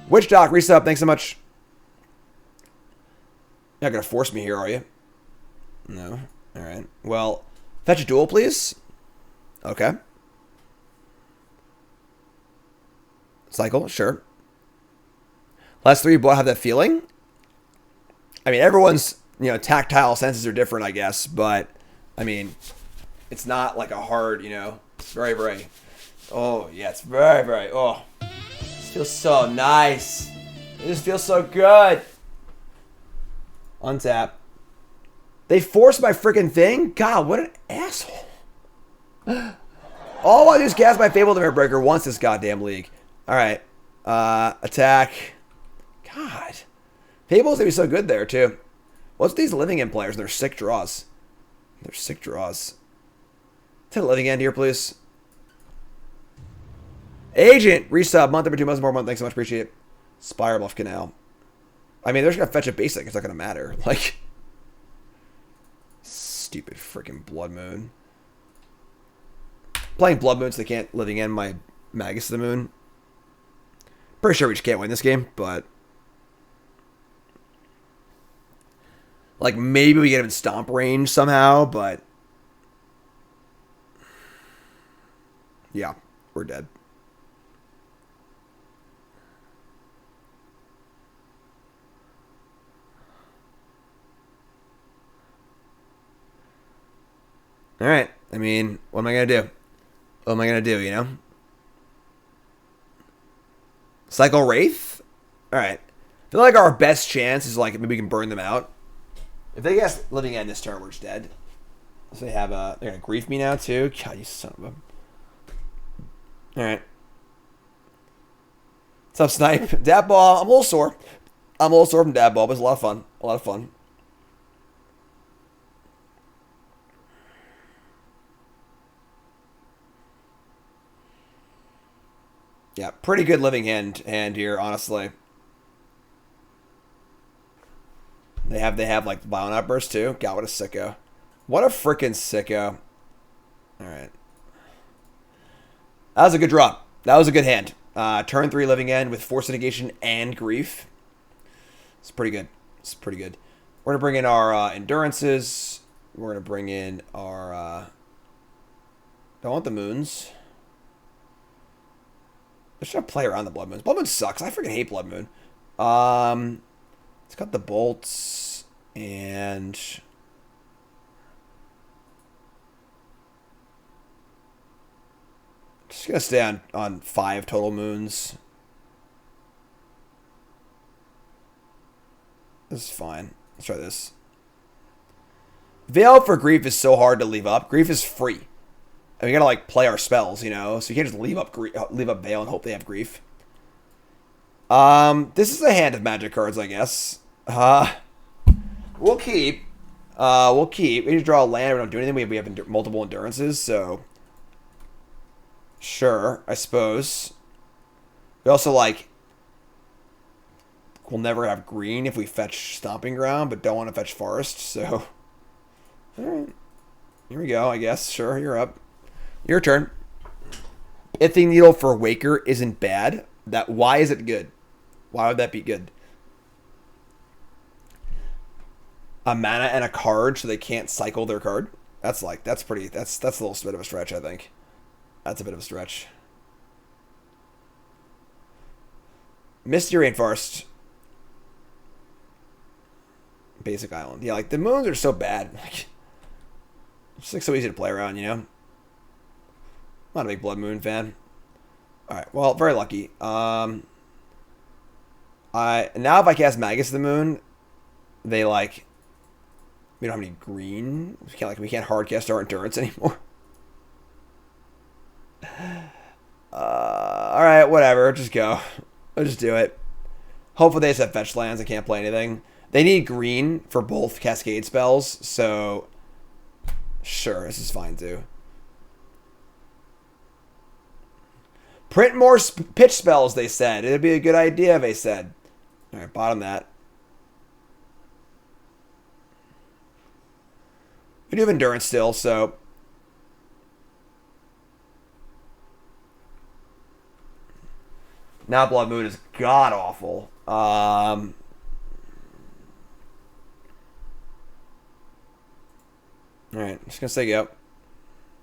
Witch Doc, resub. Thanks so much. You're not gonna force me here, are you? No. All right. Well, fetch a duel, please. Okay. Cycle, sure. Last three, boy, have that feeling. I mean, everyone's tactile senses are different, I guess, but I mean, it's not like a hard, it's very, very. Oh yeah, it's very, very. Oh, this feels so nice. It just feels so good. Untap. They forced my freaking thing? God, what an asshole. All I want to do is cast my Fable the Breaker once this goddamn league. Alright. Attack. God. Fable's gonna be so good there, too. What's these Living End players? They're sick draws. They're sick draws. Take a Living End here, please. Agent! Resub. Month number 2 months more month. Thanks so much. Appreciate it. Spire Bluff Canal. I mean, they're just gonna fetch a basic. It's not gonna matter. Like... Stupid freaking Blood Moon. Playing Blood Moon so they can't Living End my Magus of the Moon. Pretty sure we just can't win this game, but... Like, maybe we get him in Stomp range somehow, but... Yeah, we're dead. Alright, I mean, what am I going to do? What am I going to do, Cycle Wraith? Alright. I feel like our best chance is, like, maybe we can burn them out. If they guess Living End this turn, we're just dead. So they have, they're going to grief me now, too. God, you son of a... Alright. What's up, Snipe? Dab Ball. I'm a little sore. From Dab Ball, but it's a lot of fun. A lot of fun. Yeah, pretty good Living hand here, honestly. They have like Violent Outburst too. God, what a sicko. What a freaking sicko. Alright. That was a good draw. That was a good hand. Turn 3 Living End with Force Negation and Grief. It's pretty good. It's pretty good. We're going to bring in our Endurances. We're going to bring in our... don't want the Moons. I should play around the Blood Moons. Blood Moon sucks. I freaking hate Blood Moon. It's got the bolts and just gonna stay on 5 total moons. This is fine. Let's try this. Veil for Grief is so hard to leave up. Grief is free. And we gotta like play our spells, so you can't just leave up Veil and hope they have Grief. This is a hand of magic cards, I guess. We'll keep. We need to draw a land. We don't do anything. We have multiple endurances, so Sure, I suppose. We also, like, we'll never have green if we fetch Stomping Ground, but don't want to fetch Forest, so... Alright. Here we go, I guess. Sure, you're up. Your turn. Pithing Needle for Waker isn't bad. Why is it good? Why would that be good? A mana and a card so they can't cycle their card? That's a little bit of a stretch, I think. That's a bit of a stretch. Misty Rainforest. Basic Island. Yeah, like, the moons are so bad. Like, it's like so easy to play around, you know? I'm not a big Blood Moon fan. Alright, well, very lucky. Now if I cast Magus of the Moon, they, like, we don't have any green. We can't hard cast our Endurance anymore. Alright, whatever. Just go. I'll just do it. Hopefully they just have fetch lands. I can't play anything. They need green for both Cascade spells, so sure, this is fine too. Print more pitch spells, they said. It'd be a good idea, they said. Alright, bottom that. We do have Endurance still, so... Now Blood Moon is god-awful. Alright, I'm just gonna say go.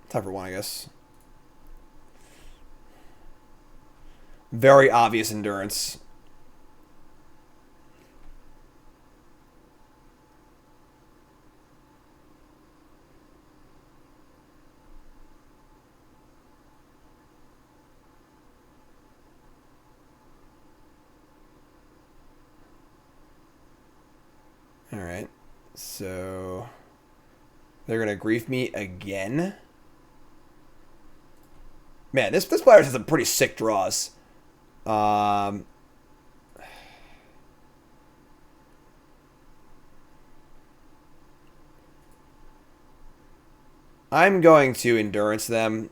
Time for one, I guess. Very obvious Endurance. Alright, so they're gonna grief me again. Man, this player has some pretty sick draws. I'm going to Endurance them.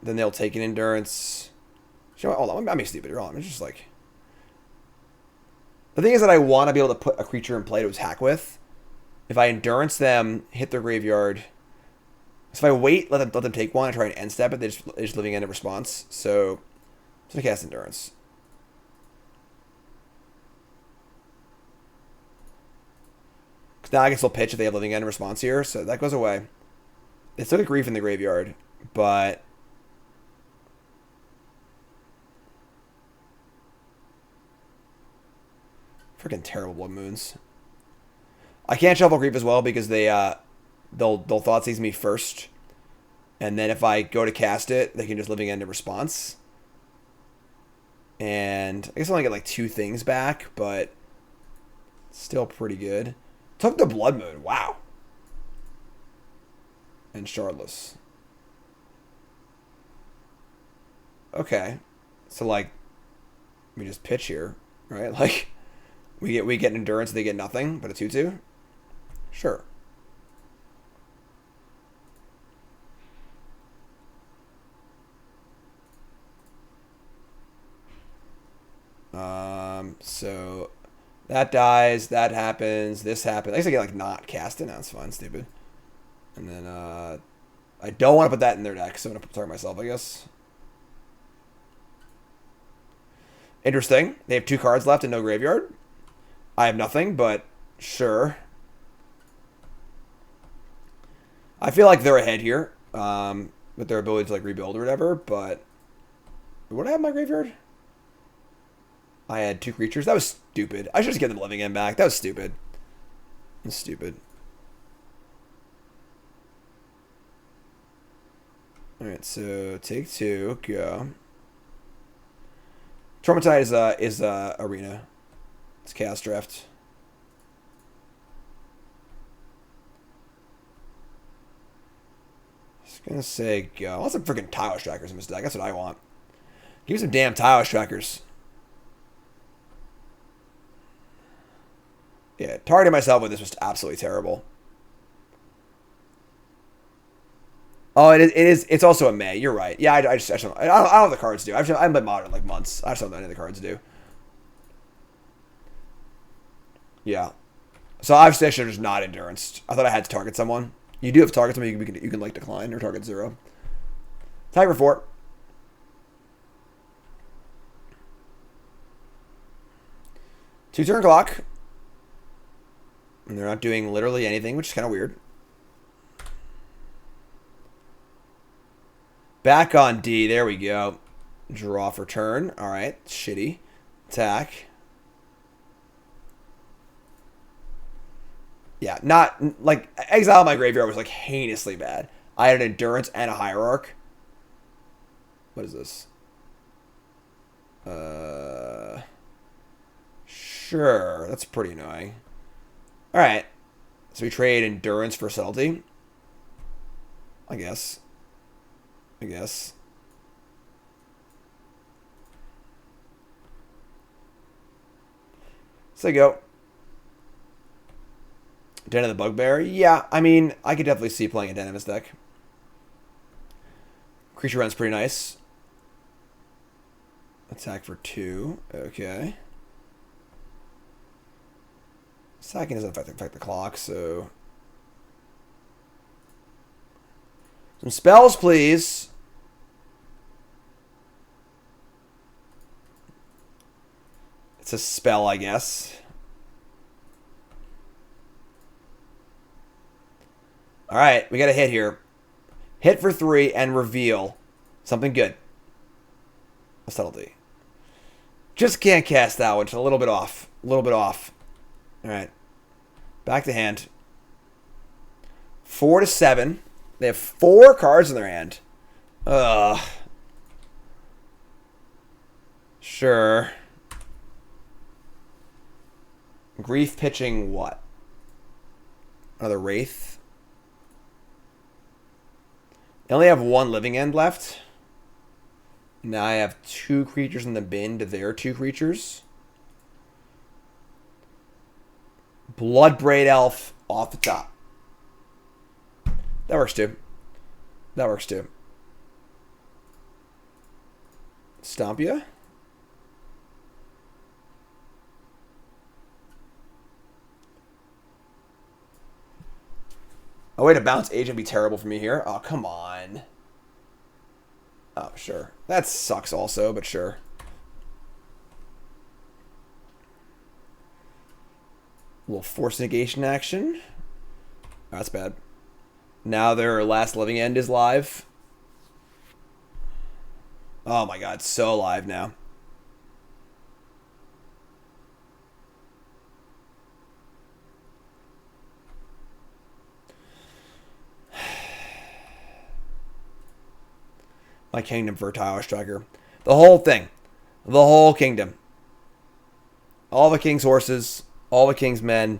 Then they'll take an Endurance. Hold on, I'm being stupid. I'm just like... The thing is that I want to be able to put a creature in play to attack with. If I Endurance them, hit their graveyard. So if I wait, let them take one and try and end step it, they're just living end of response. So I'm going to cast Endurance. Because now I can still pitch if they have living end of response here, so that goes away. They still get grief in the graveyard, but... Freaking terrible Blood Moons. I can't shuffle grief as well because they'll Thoughtseize me first, and then if I go to cast it, they can just living end of response. And I guess I only get like 2 things back, but still pretty good. Took the Blood Moon, wow. And Shardless. Okay, so like we just pitch here, right? Like. We get Endurance, they get nothing, but a 2/2? Sure. So that dies, that happens, this happens. I guess I get like not cast it. No, it's fine, stupid. And then I don't want to put that in their deck, so I'm gonna target myself, I guess. Interesting. They have 2 cards left and no graveyard. I have nothing, but sure. I feel like they're ahead here with their ability to like rebuild or whatever, but what did I have in my graveyard? I had 2 creatures. That was stupid. I should just get them living end back. That was stupid. That's stupid. Alright, so take 2, go. Tormentide is Arena. It's Chaos Draft. Just gonna say go. I want some freaking Tile Trackers in this deck. That's what I want. Give me some damn Tile Trackers. Yeah, targeting myself with this was absolutely terrible. Oh, it is. It's also a May. You're right. Yeah, I just don't. I don't know what the cards do. I haven't been Modern in like months. I just don't know what any of the cards do. Yeah. So obviously I should have just not Endurance. I thought I had to target someone. You do have to target someone. You can like decline or target 0. Attack for 4. Two turn clock. And they're not doing literally anything, which is kind of weird. Back on D. There we go. Draw for turn. All right. Shitty. Attack. Yeah, not like Exile my graveyard was like heinously bad. I had an Endurance and a Hierarch. What is this? Sure. That's pretty annoying. All right. So we trade Endurance for Subtlety. I guess. So go. Den of the Bugbear? Yeah, I mean, I could definitely see playing a Den in this deck. Creature run's pretty nice. Attack for 2. Okay. Second doesn't affect the clock, so... Some spells, please. It's a spell, I guess. All right, we got a hit here. Hit for 3 and reveal something good. A Subtlety. Just can't cast that one. Just a little bit off. All right. Back to hand. 4 to 7. They have 4 cards in their hand. Ugh. Sure. Grief pitching what? Another Wraith. They only have 1 living end left. Now I have 2 creatures in the bin to their 2 creatures. Bloodbraid Elf off the top. That works too. Stomp ya? Oh, way to bounce agent be terrible for me here. Oh, come on. Oh, sure. That sucks also, but sure. A little force negation action. Oh, that's bad. Now their last living end is live. Oh my god, so live now. My kingdom for a Tile Striker. The whole thing. The whole kingdom. All the king's horses. All the king's men.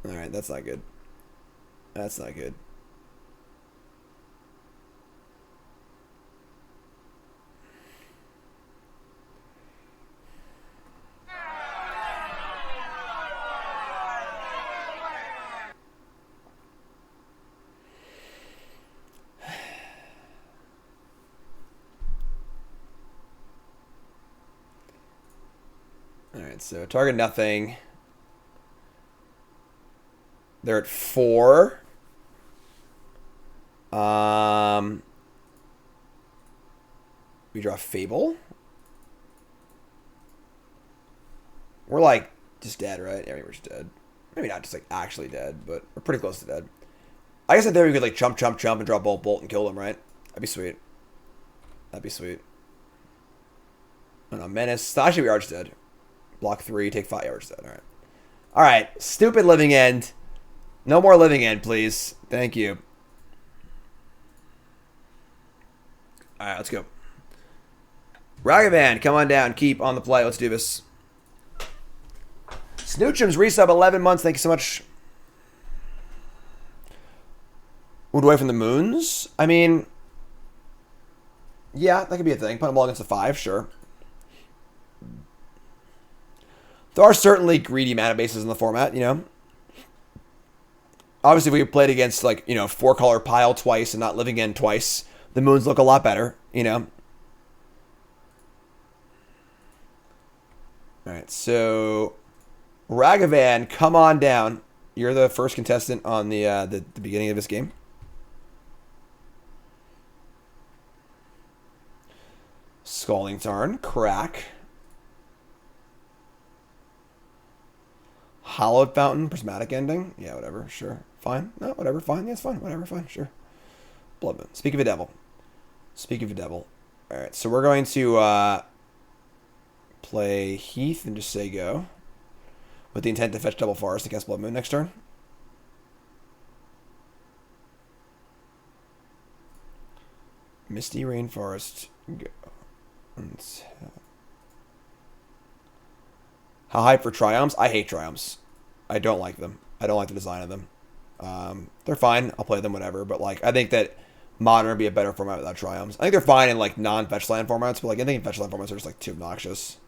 Alright, that's not good. That's not good. Alright, so target nothing. They're at 4. We draw Fable. We're like just dead, right? Yeah, we're just dead. Maybe not just like actually dead, but we're pretty close to dead. I guess in there we could like jump and draw bolt and kill them, right? That'd be sweet. That'd be sweet. I don't know, Menace. Actually, we are just dead. Block 3, take 5. Yeah, we're just dead. Alright. Alright. Stupid living end. No more living end, please. Thank you. Alright, let's go. Ragavan, come on down. Keep on the play. Let's do this. Snoochums resub 11 months. Thank you so much. Moved away from the moons? I mean, yeah, that could be a thing. Put them all against a 5, sure. There are certainly greedy mana bases in the format, you know. Obviously, if we played against, like, 4-color Pile twice and not Living End twice, the moons look a lot better, Alright, so Ragavan, come on down. You're the first contestant on the beginning of this game. Scalding Tarn, crack. Hallowed Fountain, Prismatic Ending. Yeah, whatever, sure. Fine. No, whatever, fine. Yeah, it's fine. Whatever, fine, sure. Blood Moon. Speak of a devil. Speak of a devil. Alright, so we're going to play Heath and just say go. With the intent to fetch Double Forest to cast Blood Moon next turn. Misty Rainforest, go. How hype for Triumphs? I hate Triumphs. I don't like them. I don't like the design of them. They're fine. I'll play them whatever. But like, I think that Modern would be a better format without Triumphs. I think they're fine in like non-fetch land formats, but like I think fetch land formats are just like too obnoxious.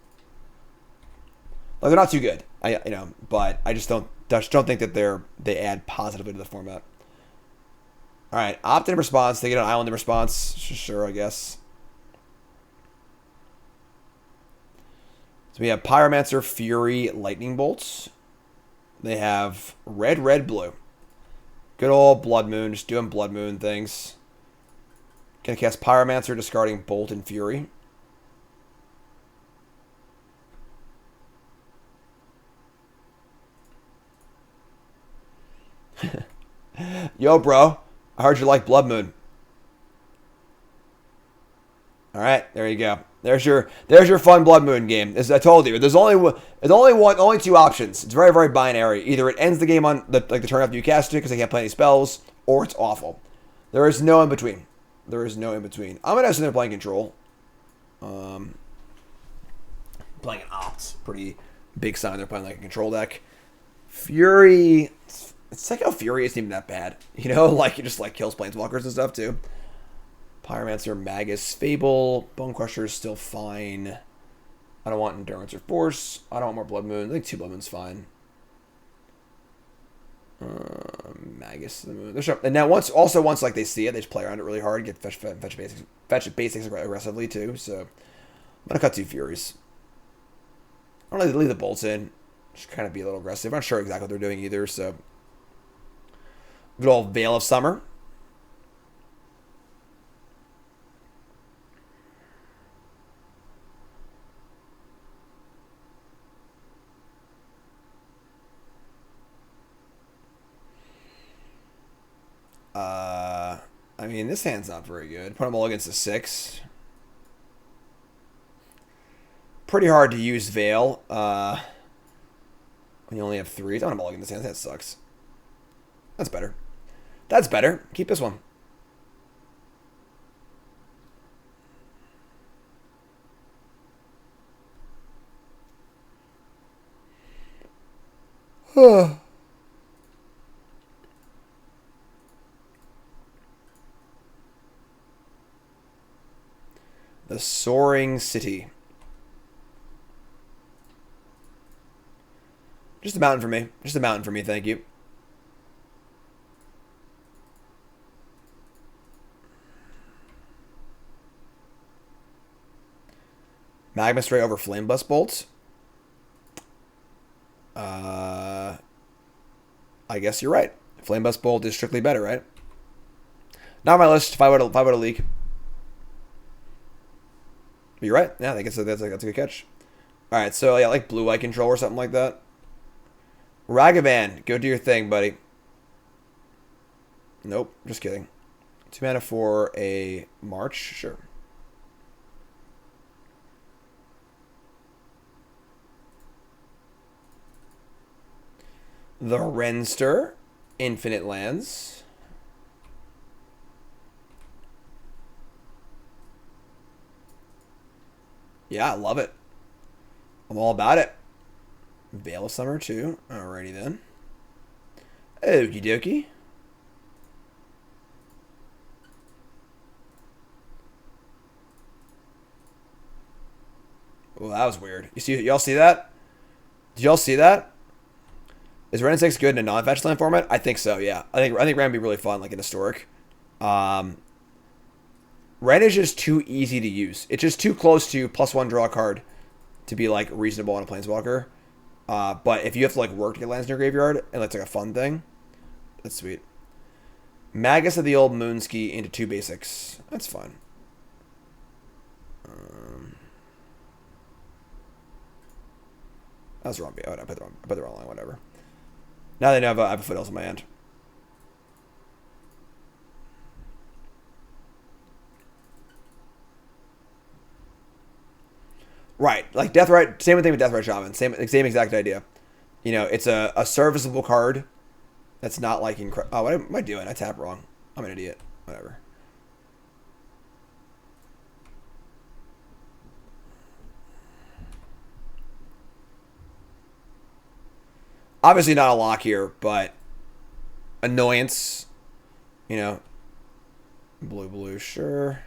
Like they're not too good. But I just don't think that they add positively to the format. All right, opt in response. They get an island in response. Sure, I guess. So we have Pyromancer, Fury, Lightning Bolts. They have red, red, blue. Good old Blood Moon, just doing Blood Moon things. Gonna cast Pyromancer, discarding Bolt and Fury. Yo, bro. I heard you like Blood Moon. All right, there you go. There's your fun Blood Moon game. As I told you, there's only two options. It's very, very binary. Either it ends the game on the turn after you cast it because they can't play any spells, or it's awful. There is no in between. There is no in between. I'm gonna assume they're playing Control. Playing an Opt, pretty big sign they're playing like a Control deck. Fury. It's like how Fury isn't even that bad. Like it just like kills Planeswalkers and stuff too. Pyromancer, Magus, Fable, Bonecrusher is still fine. I don't want Endurance or Force. I don't want more Blood Moon. I think 2 Blood Moon's fine. Magus, the Moon. And now once like they see it, they just play around it really hard, get fetch basics aggressively too. So I'm gonna cut 2 Furies. I don't really leave the bolts in. Just kind of be a little aggressive. I'm not sure exactly what they're doing either. So good old Veil of Summer. I mean, this hand's not very good. Put them all against a 6. Pretty hard to use Veil when you only have 3s. I don't have all against this hand. That sucks. That's better. That's better. Keep this one. The Soaring City. Just a mountain for me. Just a mountain for me, thank you. Magma Stray over Flame Blast Bolts. I guess you're right. Flame Blast Bolt is strictly better, right? Not on my list. If I would a leak. But you're right. Yeah, I think that's a good catch. All right, so yeah, like blue eye control or something like that. Ragavan, go do your thing, buddy. Nope, just kidding. 2 mana for a March, sure. The Renster, Infinite Lands. Yeah, I love it. I'm all about it. Veil of Summer too. Alrighty then. Okie dokie. Well, that was weird. Y'all see that? Did y'all see that? Is Wrenn and Six good in a non-fetch land format? I think so, yeah. I think Wrenn would be really fun, like in Historic. Wrenn is just too easy to use. It's just too close to +1 draw card to be like reasonable on a Planeswalker. But if you have to like work to get lands in your graveyard and it's like a fun thing, that's sweet. Magus of the old Moonski into 2 basics. That's fine. That was the wrong. Oh, I put the wrong line. Whatever. Now they know I have a Foothills in my hand. Right, like Deathrite. Same thing with Deathrite Shaman. Same exact idea. You know, it's a serviceable card. That's not like incredible. Oh, what am I doing? I tap wrong. I'm an idiot. Whatever. Obviously not a lock here, but annoyance. You know, blue, sure.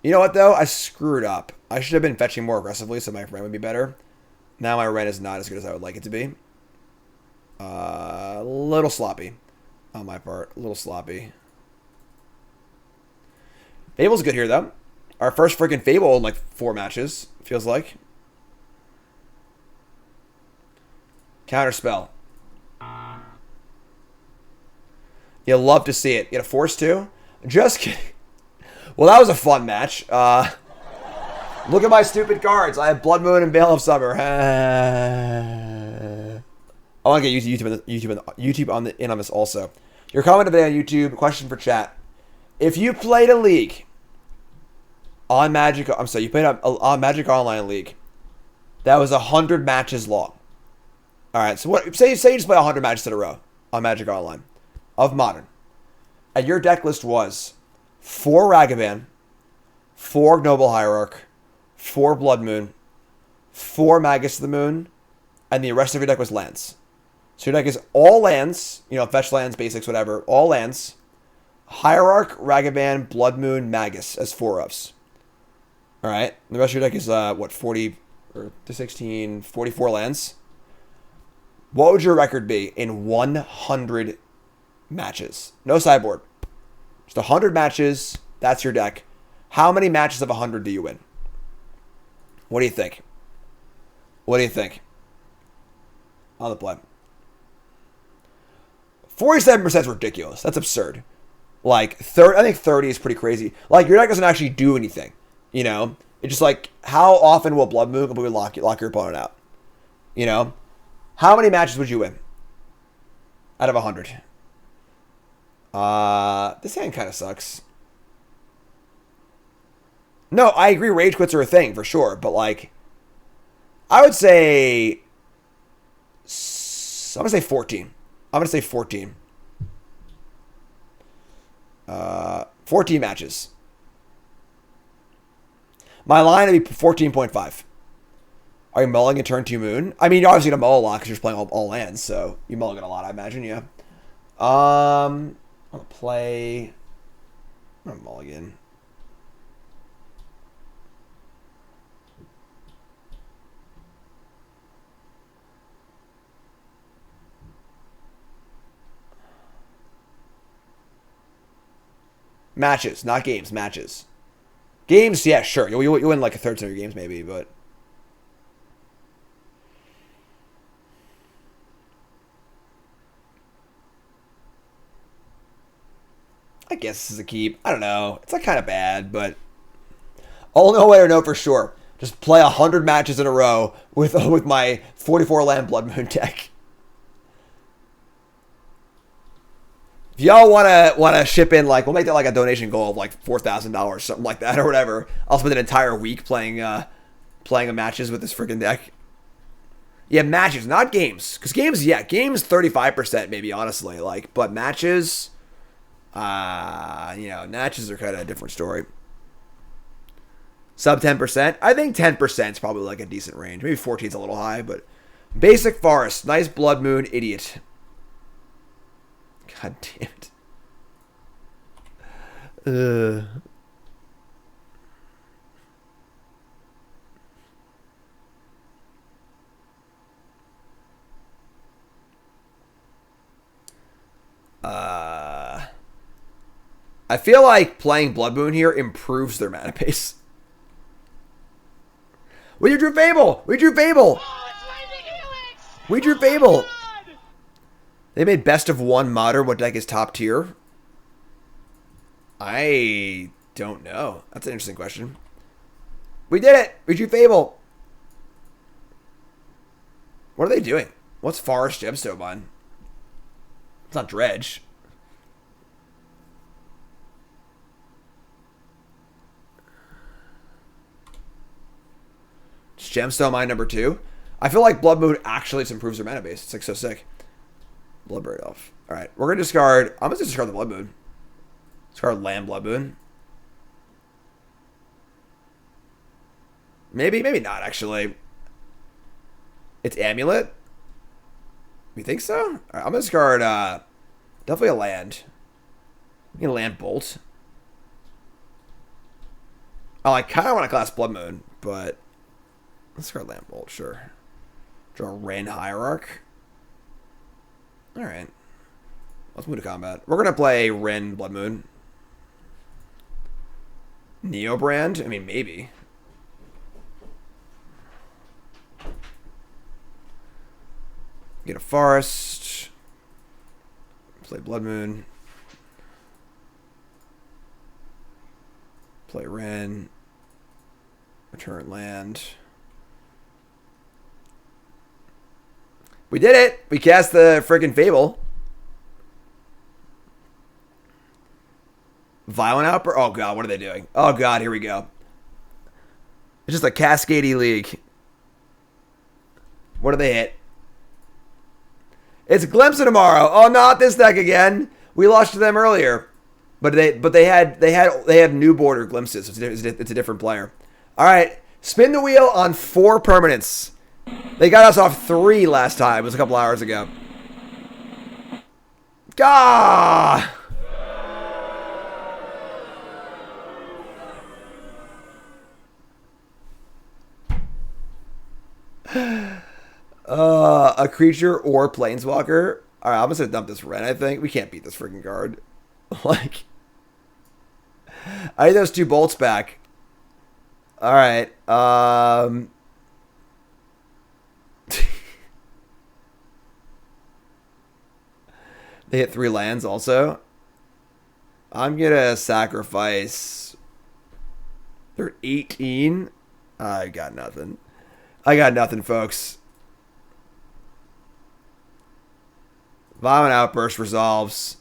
You know what though? I screwed up. I should have been fetching more aggressively, so my Wrenn would be better. Now my Wrenn is not as good as I would like it to be. A little sloppy on my part. A little sloppy. Fable's good here, though. Our first freaking Fable in like 4 matches, feels like. Counterspell. You'll love to see it. Get a Force too? Just kidding. Well, that was a fun match. Look at my stupid cards. I have Blood Moon and Veil of Summer. I want to get YouTube on this also. Your comment today on YouTube. Question for chat. If you played a league on Magic, you played on Magic Online League that was 100 matches long. All right, so what? Say you just play 100 matches in a row on Magic Online of Modern, and your deck list was 4 Ragavan, 4 Ignoble Hierarch, 4 Blood Moon, 4 Magus of the Moon, and the rest of your deck was lands. So your deck is all lands, you know, fetch lands, basics, whatever, all lands. Hierarch, Ragavan, Blood Moon, Magus as 4 ofs. All right, and the rest of your deck is 40 or 16, 44 lands. What would your record be in 100 matches? No sideboard. Just 100 matches. That's your deck. How many matches of 100 do you win? What do you think? What do you think? On the play. 47% is ridiculous. That's absurd. Like, I think 30 is pretty crazy. Like, your deck doesn't actually do anything. You know? It's just like, how often will Blood Moon completely lock your opponent out? You know? How many matches would you win? Out of 100. This hand kind of sucks. No, I agree rage quits are a thing, for sure. But, like, I would say... I'm going to say 14. I'm going to say 14. 14 matches. My line would be 14.5. Are you mulling a turn 2 Moon? I mean, you're obviously going to mull a lot because you're just playing all lands, so you mulligan a lot, I imagine, yeah. I'm going to play... I'm going to mulligan. Matches, not games, matches. Games, yeah, sure. You win like a third of your games maybe, but... I guess this is a keep. I don't know. It's like kind of bad, but... Only way to know for sure. Just play 100 matches in a row with my 44 land Blood Moon deck. If y'all wanna ship in, like, we'll make that like a donation goal of like $4,000, something like that, or whatever. I'll spend an entire week playing matches with this freaking deck. Yeah, matches, not games. Because games, yeah, games 35% maybe, honestly. Like, but matches, matches are kind of a different story. Sub 10%. I think 10% is probably like a decent range. Maybe 14 is a little high, but basic forest, nice Blood Moon, idiot. God damn it. I feel like playing Blood Moon here improves their mana base. We drew Fable! We drew Fable! We drew Fable! They made best of one modern. What deck is top tier? I don't know. That's an interesting question. We did it! We drew Fable! What are they doing? What's Forest Gemstone on? It's not Dredge. It's Gemstone Mine number 2. I feel like Blood Moon actually just improves their mana base. It's like so sick. Bloodbraid Elf. Alright, we're going to discard... I'm going to discard the Blood Moon. Discard Land Blood Moon. Maybe not, actually. It's Amulet? You think so? Alright, I'm going to discard definitely a land. I'm going to land Bolt. Oh, I kind of want to class Blood Moon, but let's discard land Bolt, sure. Draw Wrenn Hierarch. Alright. Let's move to combat. We're going to play Wrenn Blood Moon. Neobrand? I mean, maybe. Get a Forest. Play Blood Moon. Play Wrenn. Return land. We did it! We cast the freaking Fable. Violent Outburst? Oh god, what are they doing? Oh god, here we go. It's just a Cascading League. What do they hit? It's Glimpse of Tomorrow. Oh, not this deck again. We lost to them earlier, but they had new border glimpses. It's a different player. All right, spin the wheel on 4 permanents. They got us off 3 last time. It was a couple hours ago. Gah! A creature or planeswalker. All right, I'm just gonna dump this Wrenn. I think we can't beat this freaking card. Like, I need those 2 bolts back. All right. They hit 3 lands also. I'm gonna sacrifice. They're 18. I got nothing. I got nothing, folks. Violent Outburst resolves.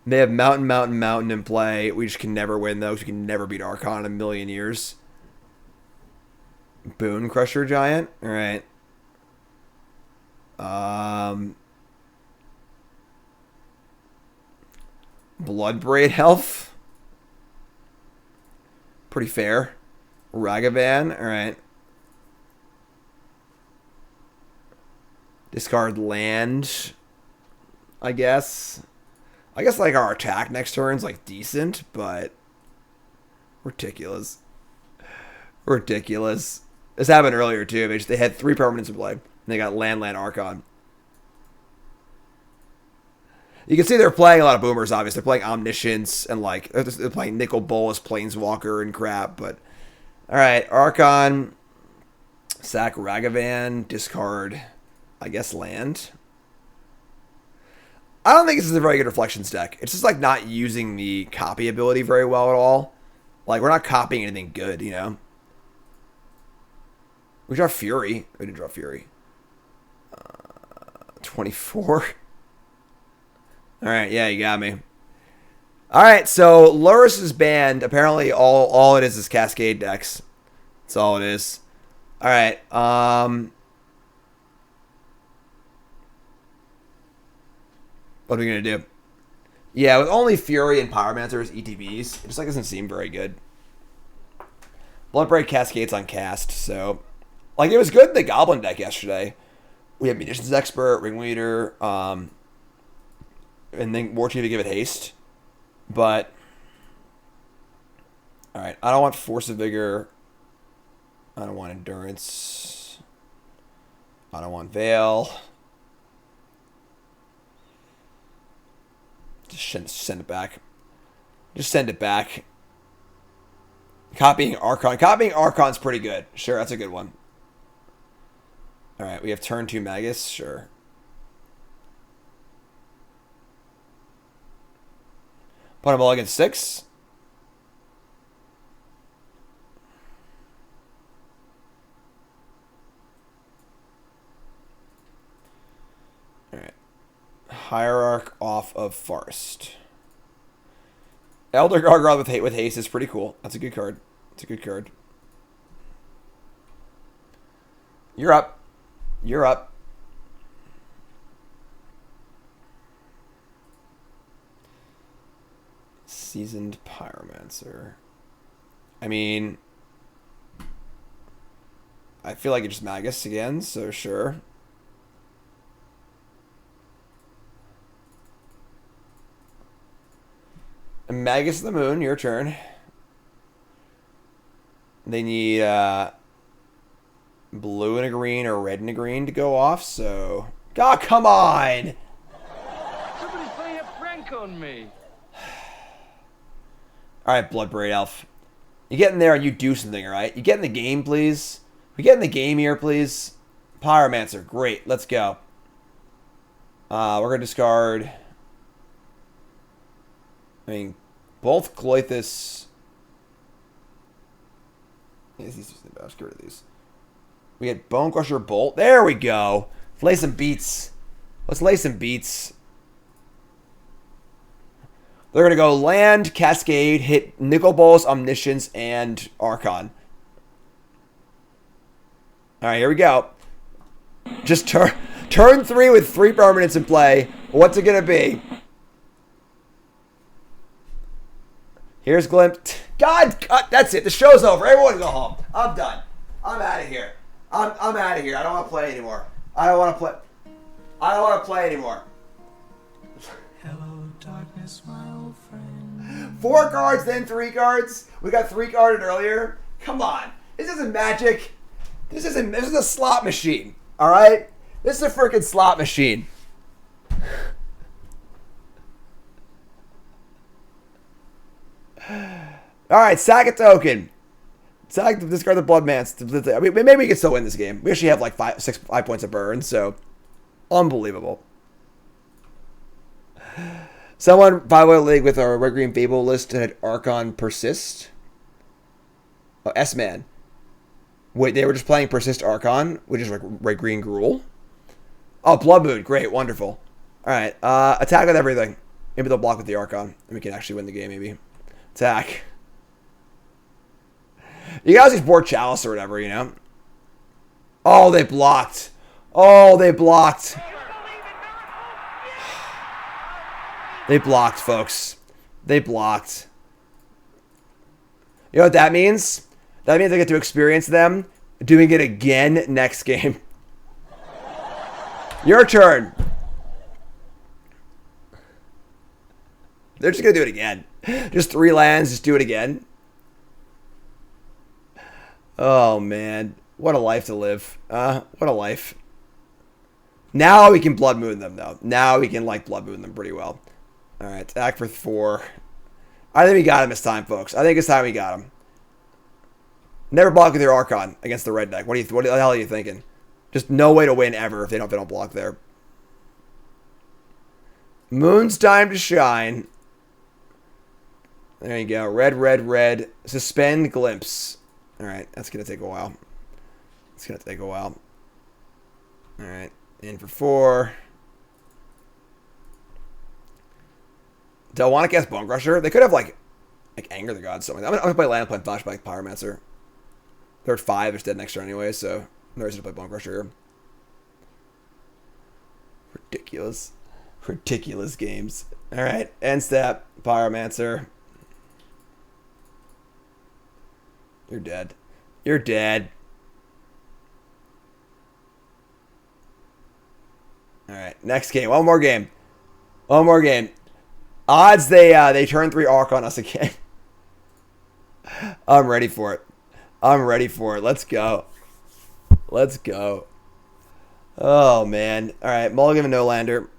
They have Mountain in play. We just can never win those. We can never beat Archon in a million years. Bonecrusher Giant. All right. Bloodbraid Elf. Pretty fair. Ragavan. All right. Discard land, I guess. I guess like our attack next turn's like decent, but ridiculous. Ridiculous. This happened earlier too. They had 3 permanents in play. And they got land Archon. You can see they're playing a lot of boomers, obviously. They're playing Omniscience and like they're playing Nicol Bolas, Planeswalker, and crap. But alright, Archon, sack Ragavan, discard, I guess, land. I don't think this is a very good Reflections deck. It's just like not using the copy ability very well at all. Like, we're not copying anything good, you know? We draw Fury. We didn't draw Fury. 24. Alright, yeah, you got me. Alright, so Lurrus is banned. Apparently, all it is Cascade decks. That's all it is. Alright, what are we going to do? Yeah, with only Fury and Pyromancer as ETBs, it just like doesn't seem very good. Bloodbraid Cascades on cast, so like it was good in the Goblin deck yesterday. We had Munitions Expert, Ringleader, and then War Chief to give it haste. But alright, I don't want Force of Vigor. I don't want Endurance. I don't want Veil. Just send it back. Just send it back. Copying Archon. Copying Archon's pretty good. Sure, that's a good one. Alright, we have turn 2 Magus. Sure. Put them all against 6. Alright. Hierarch off of Forest. Elder Gargoyle with haste is pretty cool. That's a good card. It's a good card. You're up. You're up. Seasoned Pyromancer. I mean, I feel like it's just Magus again, so sure. Magus of the Moon, your turn. They need blue and a green or red and a green to go off, so... God, come on! Somebody's playing a prank on me. Alright, Bloodbraid Elf. You get in there and you do something, alright? You get in the game, please. We get in the game here, please. Pyromancer, great, let's go. We're going to discard... I mean, both Klothys... Let's get rid of these. We get Bonecrusher Bolt. There we go. Let's lay some beats. Let's lay some beats. They're going to go land, Cascade, hit Nicol Bolas, Omniscience, and Archon. Alright, here we go. Just turn 3 with 3 permanents in play. What's it going to be? Here's Glimpse. God, that's it. The show's over. Everyone go home. I'm done. I'm out of here. I'm out of here. I don't want to play anymore. I don't want to play anymore. Hello, darkness, my old friend. 4 cards, then 3 cards. We got 3 carded earlier. Come on. This isn't Magic. This is a slot machine. All right? This is a freaking slot machine. All right, sack a token. Sack discard the Bloodmance. I mean, maybe we can still win this game. We actually have like 5 points of burn, so unbelievable. Someone 5-way league with our red green Fable list had Archon Persist. Oh, S-Man. Wait, they were just playing Persist Archon, which is like red green Gruul. Oh, Blood Moon, great, wonderful. All right, attack with everything. Maybe they'll block with the Archon, and we can actually win the game. Maybe attack. You guys just board Chalice or whatever, you know. Oh, they blocked. Oh, they blocked. They blocked, folks. They blocked. You know what that means? That means I get to experience them doing it again next game. Your turn. They're just going to do it again. Just 3 lands, just do it again. Oh, man. What a life to live. What a life. Now we can Blood Moon them, though. Now we can, like, Blood Moon them pretty well. All right, attack for 4. I think we got him this time, folks. I think it's time we got him. Never block with your Archon against the red deck. What the hell are you thinking? Just no way to win ever if they don't block there. Moon's time to shine. There you go. Red, red, red. Suspend Glimpse. All right, that's going to take a while. It's going to take a while. All right, in for 4. Do I want to cast Bonecrusher? They could have, like Anger the Gods, something like that. I'm going to play land and play Flashback Pyromancer. They're at 5. There's dead next turn anyway, so no reason to play Bonecrusher here. Ridiculous. Ridiculous games. All right, end step. Pyromancer. You're dead. You're dead. All right, next game. One more game. One more game. Odds they turn 3 Arc on us again. I'm ready for it. I'm ready for it. Let's go. Let's go. Oh, man. All right, Mulligan and No-Lander.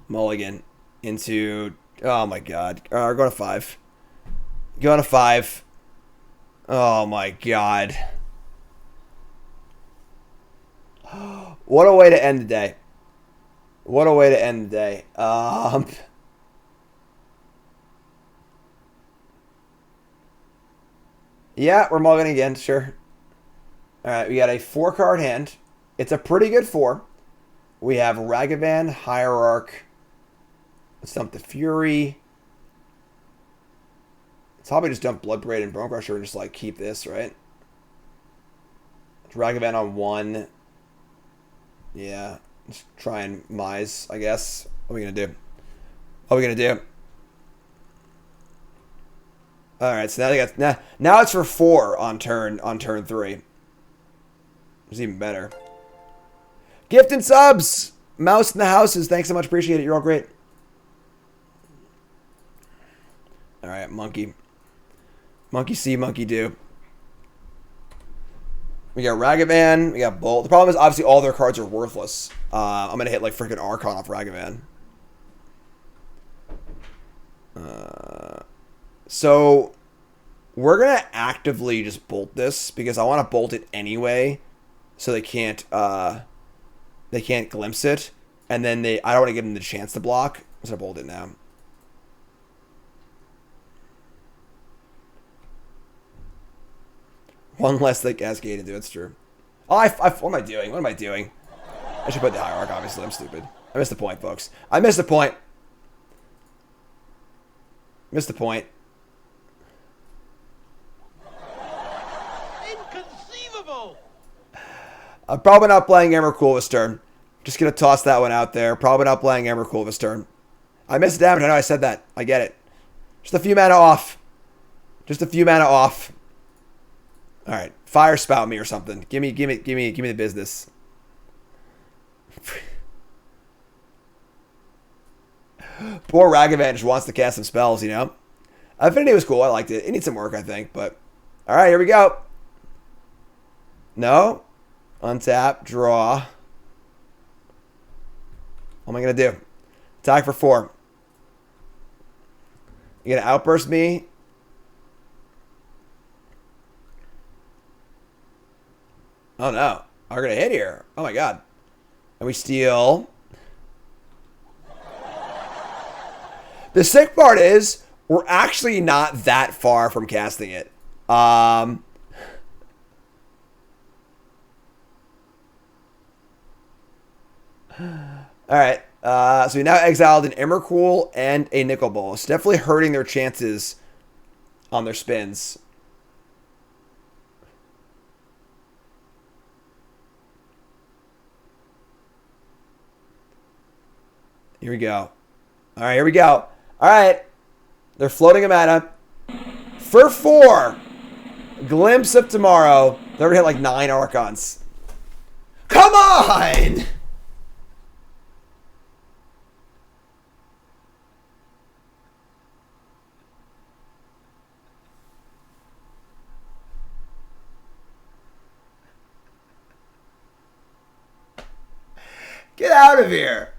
Mulligan. into... Oh, my God. Go to 5. Go to 5. Oh, my God. What a way to end the day. What a way to end the day. Yeah, we're mugging again, sure. Alright, we got a 4-card hand. It's a pretty good 4. We have Ragavan, Hierarch. Let's dump the Fury. Let's probably just dump Bloodbraid and Bonecrusher and just, like, keep this, right? Ragavan on 1. Yeah. Let's try and Mise, I guess. What are we going to do? What are we going to do? Alright, so now they got... Now it's for 4 on turn 3. It's even better. Gift and subs! Mouse in the houses. Thanks so much. Appreciate it. You're all great. Alright, Monkey. Monkey see, Monkey do. We got Ragavan. We got Bolt. The problem is, obviously, all their cards are worthless. I'm going to hit, like, freaking Archon off Ragavan. So, we're going to actively just bolt this, because I want to bolt it anyway, so they can't glimpse it, and then I don't want to give them the chance to block. I'm just going to bolt it now. One less than Cascading, dude. That's true. Oh, what am I doing? What am I doing? I should put the Hierarch, obviously. I'm stupid. I missed the point, folks. I missed the point. Missed the point. Inconceivable! I'm probably not playing Emrakul this turn. Just going to toss that one out there. Probably not playing Emrakul this turn. I missed damage. I know I said that. I get it. Just a few mana off. Just a few mana off. All right, fire spout me or something. Give me the business. Poor Ragavan just wants to cast some spells, you know. Affinity was cool. I liked it. It needs some work, I think, but all right, here we go. No, untap, draw. What am I gonna do? Attack for 4. You gonna outburst me? Oh no, we're gonna hit here. Oh my god. And we steal. The sick part is, we're actually not that far from casting it. Alright, so we now exiled an Emrakul and a Nickel Bowl. It's definitely hurting their chances on their spins. Here we go. All right, here we go. All right. They're floating a mana. For 4. Glimpse of tomorrow. They're going to hit like 9 Archons. Come on! Get out of here.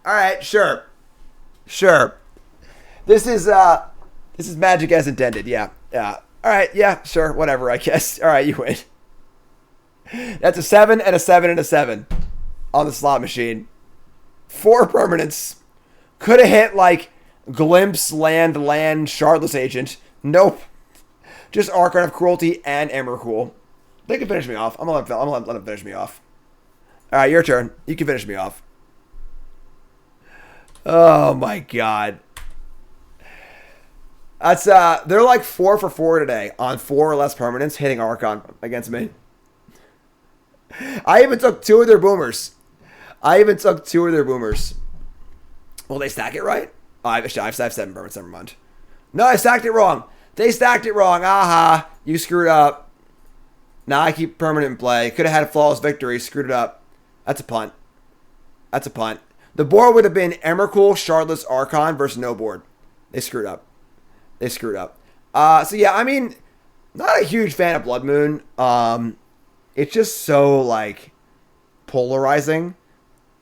All right, sure. Sure. This is magic as intended. Yeah. Yeah. All right, yeah, sure, whatever, I guess. All right, you win. That's a 7 and a 7 and a 7 on the slot machine. 4 permanents. Could have hit like Glimpse, Land, Shardless Agent. Nope. Just Archon of Cruelty and Emrakul. They can finish me off. I'm gonna let them finish me off. All right, your turn. You can finish me off. Oh my god. That's they're like 4 for 4 today on 4 or less permanents hitting Archon against me. I even took 2 of their boomers. Will they stack it right? Oh, I have 7 permanents, never mind. No, I stacked it wrong. They stacked it wrong. Aha. You screwed up. Now I keep permanent in play. Could have had a flawless victory. Screwed it up. That's a punt. The board would have been Emrakul, Shardless, Archon versus no board. They screwed up. So yeah, I mean, not a huge fan of Blood Moon. It's just so like polarizing.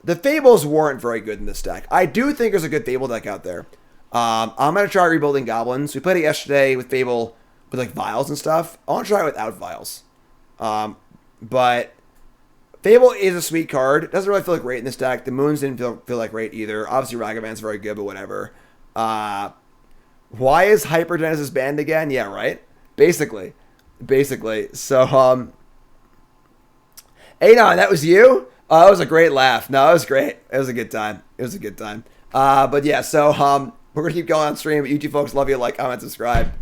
The Fables weren't very good in this deck. I do think there's a good Fable deck out there. I'm going to try rebuilding Goblins. We played it yesterday with Fable with like Vials and stuff. I want to try it without Vials. But Fable is a sweet card. It doesn't really feel like great in this deck. The Moons didn't feel like great either. Obviously, Ragavan's very good, but whatever. Why is Hypergenesis banned again? Yeah, right? Basically. So, hey, no, that was you? Oh, that was a great laugh. No, it was great. It was a good time. But yeah, so we're going to keep going on stream. But you two folks, love you. Like, comment, subscribe.